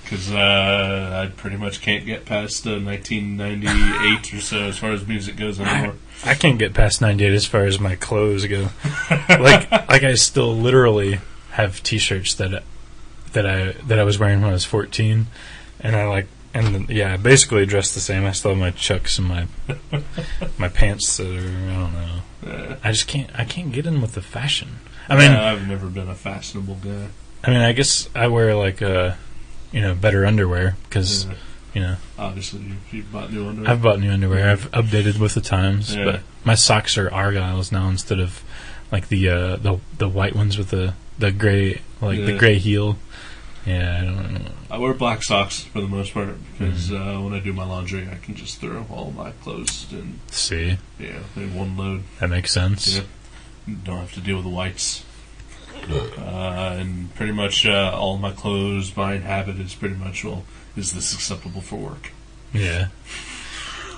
Because I pretty much can't get past 1998 or so as far as music goes anymore. I can't get past 98 as far as my clothes go. like I still literally have T-shirts that I was wearing when I was 14, and I basically dressed the same. I still have my Chucks and my pants that are, I don't know. I can't get in with the fashion. I mean, I've never been a fashionable guy. I mean, I guess I wear like better underwear because obviously you've bought new underwear. I've bought new underwear. I've updated with the times, but my socks are Argyles now instead of like the white ones with the gray the gray heel. Yeah, I don't know. I wear black socks for the most part because when I do my laundry, I can just throw all my clothes in. See? Yeah, in one load. That makes sense. Yeah. Don't have to deal with the whites. And pretty much all my clothes, my habit is pretty much, is this acceptable for work? Yeah.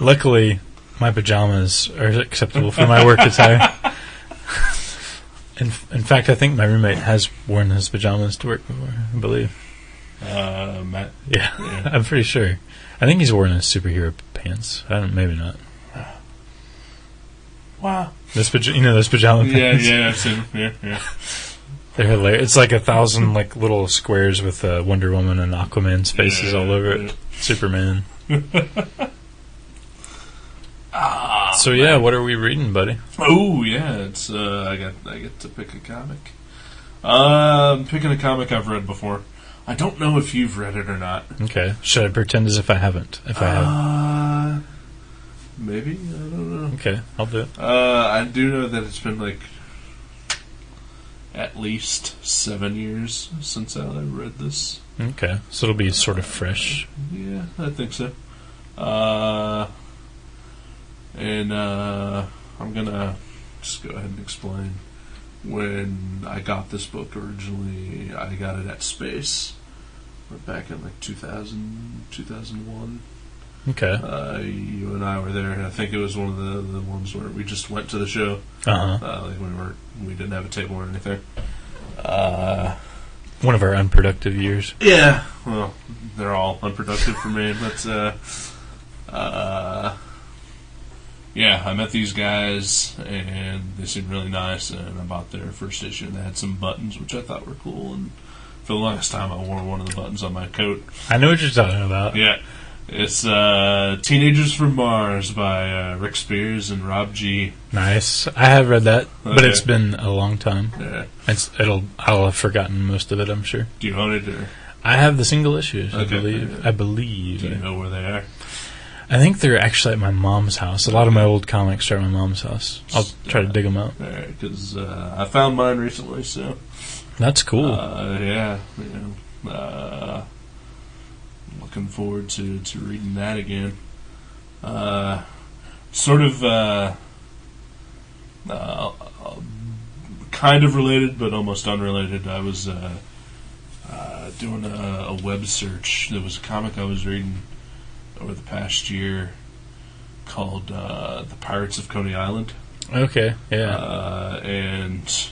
Luckily, my pajamas are acceptable for my work attire. In fact, I think my roommate has worn his pajamas to work before, I believe. Matt? Yeah, I'm pretty sure. I think he's worn his superhero pants. Maybe not. Wow. Those pajama pants? Yeah, I've seen them. Yeah. They're hilarious. It's like 1,000 little squares with Wonder Woman and Aquaman's faces all over it. Superman. So yeah, what are we reading, buddy? Oh yeah, it's I get to pick a comic. Picking a comic I've read before. I don't know if you've read it or not. Okay. Should I pretend as if I haven't? Maybe, I don't know. Okay, I'll do it. I do know that it's been at least 7 years since I read this. Okay, so it'll be sort of fresh. Yeah, I think so. And I'm gonna just go ahead and explain. When I got this book originally, I got it at Space. Back in like 2000, 2001. Okay. You and I were there, and I think it was one of the ones where we just went to the show. Like we didn't have a table or anything. One of our unproductive years. Yeah, well, they're all unproductive for me, but yeah, I met these guys, and they seemed really nice, and I bought their first issue, and they had some buttons, which I thought were cool, and for the longest time I wore one of the buttons on my coat. I know what you're talking about. Yeah. It's Teenagers from Mars by Rick Spears and Rob G. Nice. I have read that, but Okay. it's been a long time. Yeah. I'll have forgotten most of it, I'm sure. Do you own it? Or? I have the single issues, Okay. I believe. Do you know where they are? I think they're actually at my mom's house. A lot of my old comics are at my mom's house. I'll try to dig them out. All right, because I found mine recently, so... That's cool. Yeah, looking forward to reading that again. Kind of related, but almost unrelated. I was doing a web search. There was a comic I was reading over the past year called The Pirates of Coney Island. Okay, yeah. And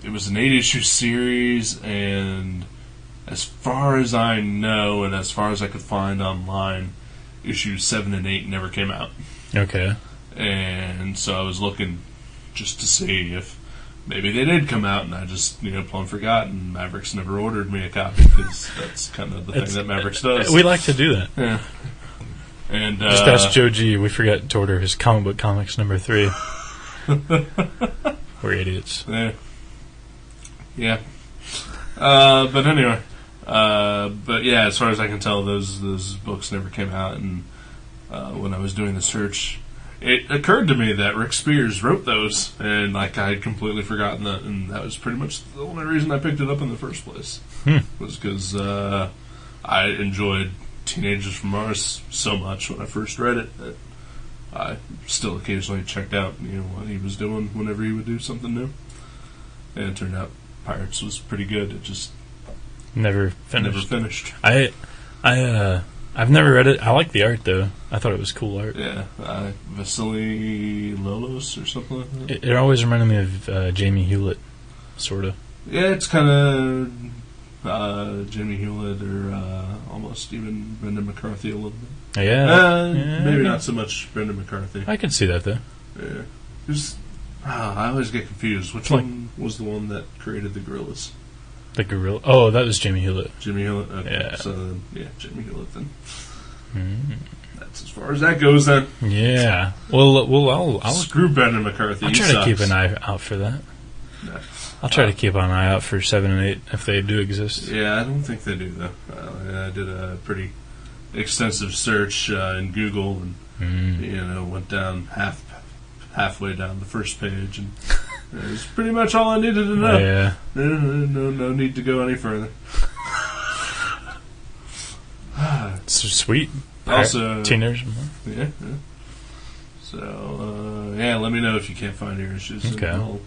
it was an 8-issue series, and as far as I know, and as far as I could find online, issues 7 and 8 never came out. Okay. And so I was looking just to see if maybe they did come out, and I just, plumb forgot, and Mavericks never ordered me a copy, because that's kind of the thing that Mavericks does. We like to do that. Yeah. And just ask Joe G. We forgot to order his comic book comics number 3. We're idiots. Yeah. Yeah. But anyway. But yeah, as far as I can tell, those books never came out, and when I was doing the search, it occurred to me that Rick Spears wrote those, and I had completely forgotten that, and that was pretty much the only reason I picked it up in the first place. Was because I enjoyed Teenagers from Mars so much when I first read it that I still occasionally checked out what he was doing whenever he would do something new, and it turned out Pirates was pretty good. It just never finished. I've never read it. I like the art though. I thought it was cool art. Yeah, Vasily Lolos or something like that. It always reminded me of Jamie Hewlett, sort of. Yeah, it's kind of Jamie Hewlett, or almost even Brendan McCarthy a little bit. Yeah, maybe not so much Brendan McCarthy. I can see that though. Yeah, I always get confused. Which one was the one that created the Gorillas? The Gorilla. Oh, that was Jamie Hewlett. Jimmy Hewlett. Okay. Yeah. So yeah, Jimmy Hewlett then. That's as far as that goes then. Yeah. Well, I'll screw Brendan McCarthy. I'll try to keep an eye out for that. No. I'll try to keep an eye out for 7 and 8 if they do exist. Yeah, I don't think they do though. I did a pretty extensive search in Google, and went down halfway down the first page, and it was pretty much all I needed to know. Yeah. No need to go any further. So sweet. Also, teenagers. Yeah. So, let me know if you can't find your issues. Okay. I'll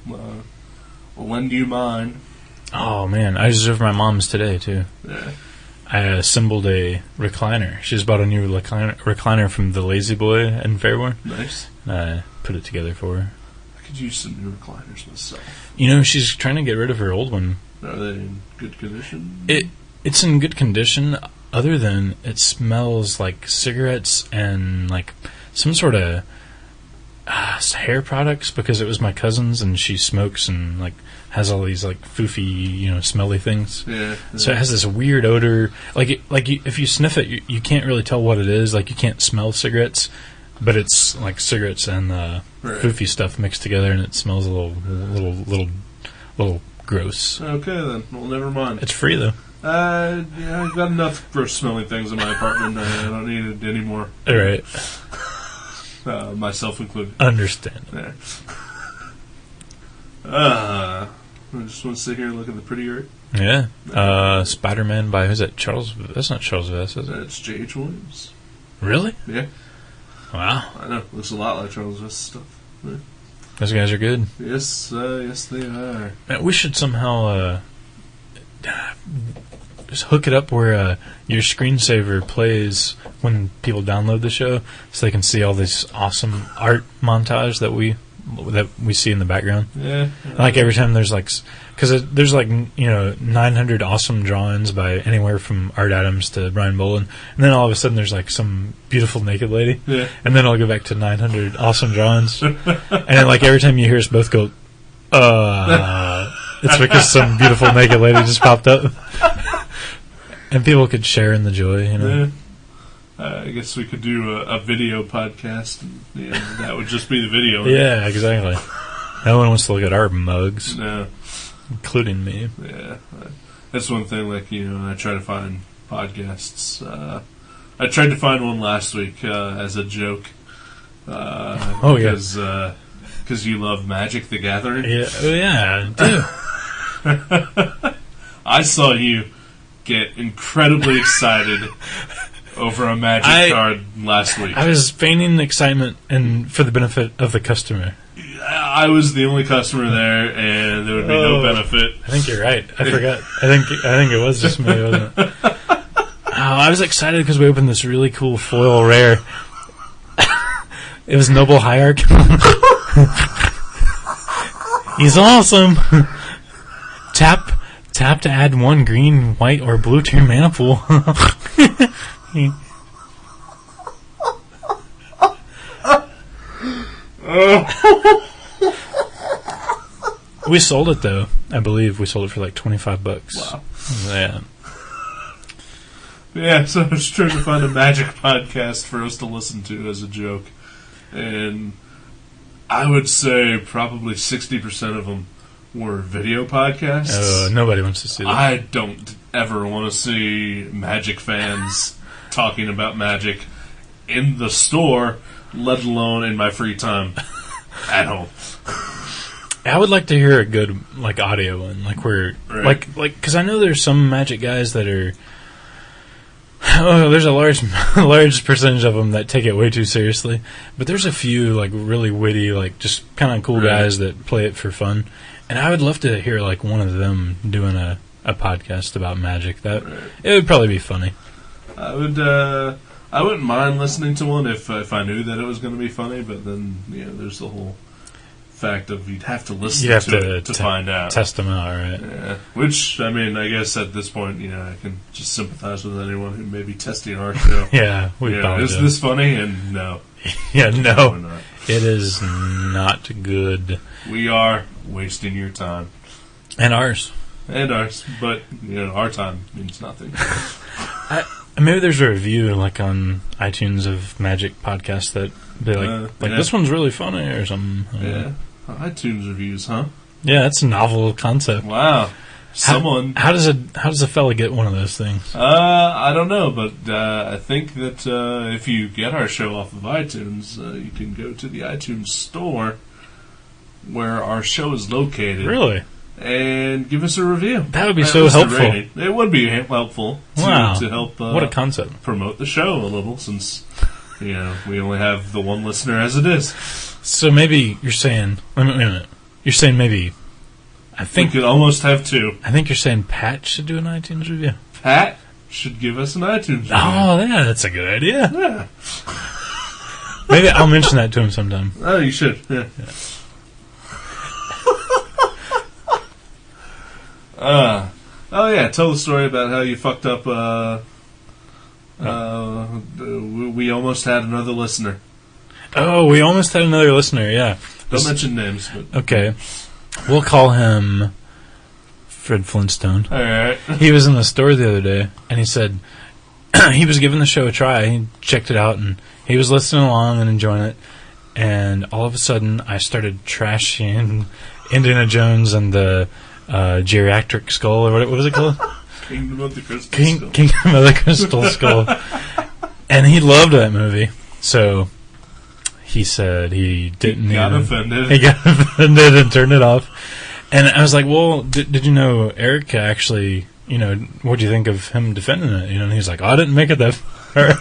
lend you mine. Oh, man. I just over my mom's today, too. Yeah. I assembled a recliner. She's bought a new recliner from the Lazy Boy in Fairborn. Nice. And I put it together for her. I could use some new recliners myself. She's trying to get rid of her old one. Are they in good condition? It's in good condition, other than it smells like cigarettes and like some sort of hair products, because it was my cousin's and she smokes and like has all these like foofy, smelly things. Yeah. So it has this weird odor. If you sniff it, you can't really tell what it is. Like you can't smell cigarettes, but it's like cigarettes and foofy stuff mixed together, and it smells a little gross. Okay then. Well, never mind. It's free though. I've got enough gross smelling things in my apartment. I don't need it anymore. All right. Myself included. Understand. Yeah. I just want to sit here and look at the pretty art. Yeah. Spider-Man by, who's that? That's not Charles Vess, is it? That's J.H. Williams. Really? Yeah. Wow. I know. Looks a lot like Charles Vess stuff. Yeah. Those guys are good. Yes, yes they are. Man, we should somehow just hook it up where your screensaver plays when people download the show, so they can see all this awesome art montage that we see in the background. Yeah. Like every time there's like, because there's like 900 awesome drawings by anywhere from Art Adams to Brian Bolin, and then all of a sudden there's like some beautiful naked lady, Yeah. and then I'll go back to 900 awesome drawings, and then like every time you hear us both go, it's because some beautiful naked lady just popped up. And people could share in the joy, Yeah. I guess we could do a video podcast. And, that would just be the video. Yeah, exactly. No one wants to look at our mugs, No. including me. Yeah. That's one thing, like, I try to find podcasts. I tried to find one last week as a joke. Because you love Magic the Gathering. Yeah, yeah, I do. I saw you get incredibly excited over a Magic card last week. I was feigning excitement and for the benefit of the customer. I was the only customer there, and there would be no benefit. I think you're right. I forgot. I think it was just me, wasn't it? I was excited because we opened this really cool foil rare. It was Noble Hierarch. He's awesome. Tap to add 1 green, white, or blue to your mana pool. We sold it though. I believe we sold it for like $25. Wow. Yeah. Yeah, so I was trying to find a Magic podcast for us to listen to as a joke. And I would say probably 60% of them were video podcasts. Nobody wants to see that. I don't ever want to see Magic fans talking about Magic in the store, let alone in my free time at home. I would like to hear a good like audio one, like where like because I know there's some Magic guys that are. Oh, there's a large percentage of them that take it way too seriously, but there's a few like really witty, like just kind of cool guys that play it for fun, and I would love to hear like one of them doing a podcast about Magic. That it would probably be funny. I wouldn't mind listening to one if I knew that it was going to be funny, but then there's the whole fact of you'd have to listen to it to find out. Test them out, right? Yeah. Which, I mean, I guess at this point, I can just sympathize with anyone who may be testing our show. Yeah, we probably is this funny? And no. Yeah, no. We're not. It is not good. We are wasting your time. And ours. And ours. But, our time means nothing. Maybe there's a review like on iTunes of Magic podcasts that be like this one's really funny or something. Yeah. iTunes reviews, huh? Yeah, that's a novel concept. Wow. Someone. How does a fella get one of those things? I don't know, but I think that if you get our show off of iTunes, you can go to the iTunes store where our show is located. Really? And give us a review. That would be so helpful. It would be helpful to help what a concept. Promote the show a little, since we only have the one listener as it is. So maybe you're saying wait a minute. You're saying maybe I think we could almost have two. I think you're saying Pat should do an iTunes review. Pat should give us an iTunes review. Oh, yeah, that's a good idea. Yeah. Maybe I'll mention that to him sometime. Oh, you should. Yeah. Tell the story about how you fucked up. We almost had another listener. Oh, we almost had another listener. Yeah. Don't mention names. But. Okay. We'll call him Fred Flintstone. All right. He was in the store the other day, and he said he was giving the show a try. He checked it out, and he was listening along and enjoying it. And all of a sudden, I started trashing Indiana Jones and the geriatric skull, or what was it called? Kingdom of the Crystal Skull. Kingdom of the Crystal Skull. And he loved that movie. So he said he didn't. He got offended. He got offended and turned it off. And I was like, well, did you know Eric actually, what do you think of him defending it? And he was like, oh, I didn't make it that far.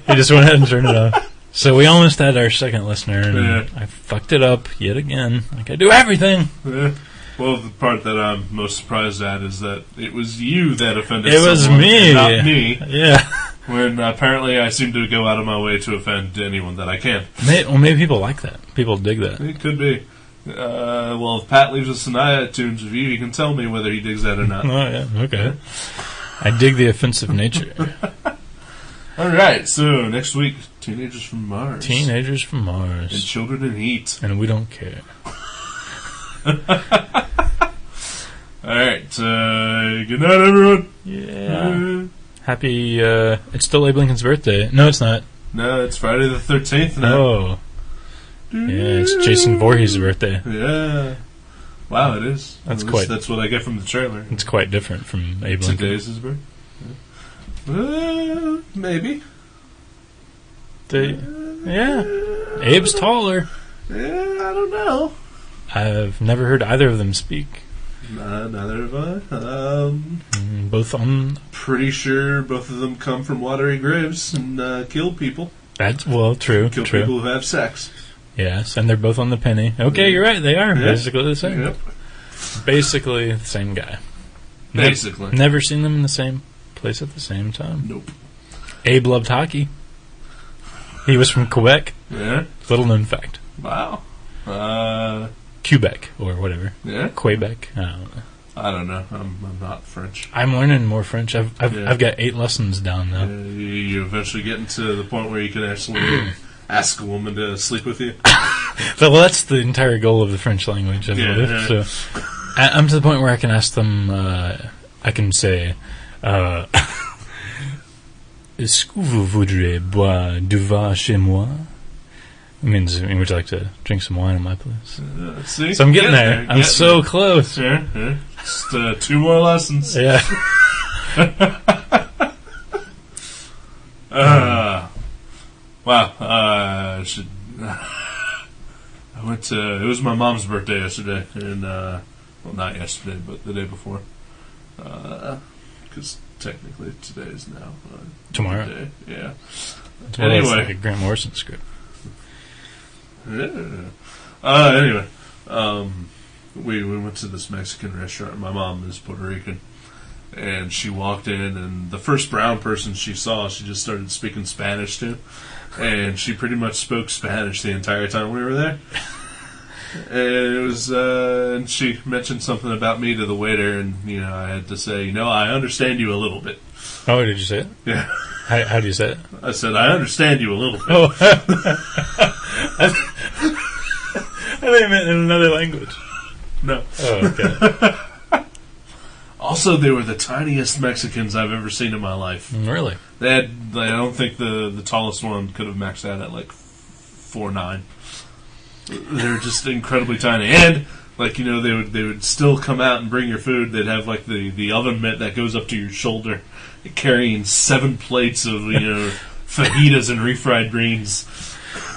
He just went ahead and turned it off. So we almost had our second listener, and Yeah. I fucked it up yet again. Like I do everything. Yeah. Well, the part that I'm most surprised at is that it was you that offended It was someone me. and not me. Yeah. When apparently I seem to go out of my way to offend anyone that I can. Maybe people like that. People dig that. It could be. Well, if Pat leaves us an iTunes review, he can tell me whether he digs that or not. Oh, yeah. Okay. I dig the offensive nature. All right, so next week, Teenagers from Mars. Teenagers from And Mars. Children in Heat. And we don't care. All right, good night, everyone. Yeah. Happy, it's still Abe Lincoln's birthday. No, it's not. No, it's Friday the 13th now. Oh. Yeah, it's Jason Voorhees' birthday. Yeah. Wow, it is. That's At least quite- That's what I get from the trailer. It's quite different from Abe Lincoln. Today's his birthday. Maybe. Yeah. Abe's taller. Yeah, I don't know. I've never heard either of them speak. Neither have I. Both on... Pretty sure both of them come from watery graves and kill people. That's, well, true. Kill True. people who have sex. Yes, and they're both on the penny. Okay, you're right. They are basically the same. Yep. Basically the same guy. Basically. Never seen them in the same place at the same time. Nope. Abe loved hockey. He was from Quebec. Yeah. Little known fact. Wow. Quebec, or whatever. Yeah. Quebec. I don't know. I don't know. I'm not French. I'm learning more French. I've Yeah. got 8 lessons down now. You eventually getting to the point where you can actually ask a woman to sleep with you. Well, that's the entire goal of the French language, I believe. Yeah. So I'm to the point where I can ask them. I can say, "Est-ce que vous voudrez boire du vin chez moi?" It means, would you like to drink some wine in my place? See? So I'm getting there. I'm so close. Yeah, yeah. Just 2 more lessons. Yeah. Wow. I should. I went to. It was my mom's birthday yesterday, and well, not yesterday, but the day before. Because technically today is now Tomorrow. Day. Yeah. Well, it's Anyway. like a Grant Morrison script. Yeah. Anyway, we went to this Mexican restaurant. My mom is Puerto Rican, and she walked in, and the first brown person she saw, she just started speaking Spanish to, and she pretty much spoke Spanish the entire time we were there. And it was, and she mentioned something about me to the waiter, and I had to say, I understand you a little bit. Oh, did you say it? Yeah, How do you say it? I said I understand you a little bit. Oh. I thought you meant in another language. No. Oh, okay. Also, they were the tiniest Mexicans I've ever seen in my life. Really? They had, I don't think the tallest one could have maxed out at like 4'9". They're just incredibly tiny, and they would still come out and bring your food. They'd have like the oven mitt that goes up to your shoulder, carrying 7 plates of fajitas and refried greens.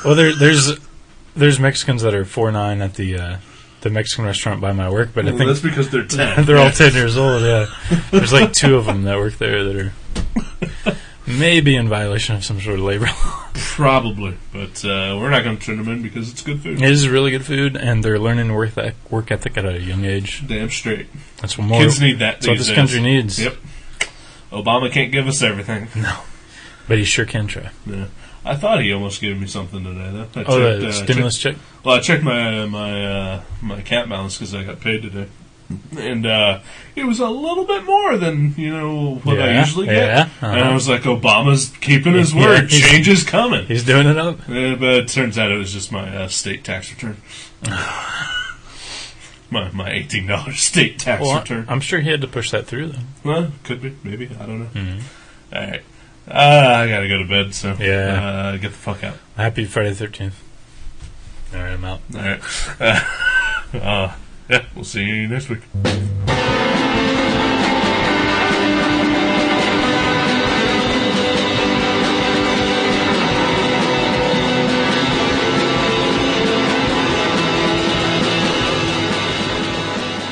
Well, there's Mexicans that are 4'9" at the Mexican restaurant by my work, but I think that's because they're 10. they're all 10 years old. Yeah, there's like 2 of them that work there that are maybe in violation of some sort of labor law. Probably, but we're not going to turn them in because it's good food. It is really good food, and they're learning work ethic at a young age. Damn straight. That's what more. Kids need that. That's what this country needs. Yep. Obama can't give us everything. No, but he sure can try. Yeah. I thought he almost gave me something today, though. The stimulus check? Well, I checked my account balance because I got paid today. And it was a little bit more than, what I usually get. Yeah. And I was like, Obama's keeping his word. Change is coming. He's doing it up. Yeah, but it turns out it was just my state tax return. my $18 state tax return. I'm sure he had to push that through, though. Well, could be. Maybe. I don't know. Mm-hmm. All right. I gotta go to bed, so get the fuck out. Happy Friday the 13th. All right, I'm out. All right. Yeah, we'll see you next week.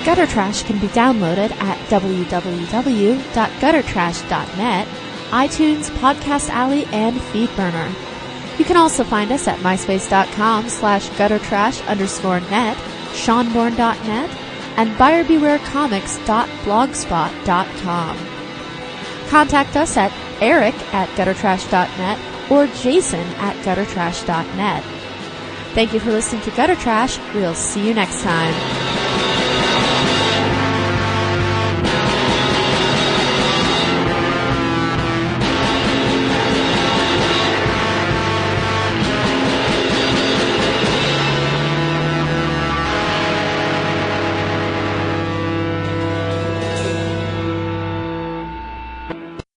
Gutter Trash can be downloaded at www.guttertrash.net, iTunes, Podcast Alley, and FeedBurner. You can also find us at myspace.com/guttertrash_net, seanborn.net, and buyerbewarecomics.blogspot.com. Contact us at eric@guttertrash.net or jason@guttertrash.net. Thank you for listening to Gutter Trash. We'll see you next time.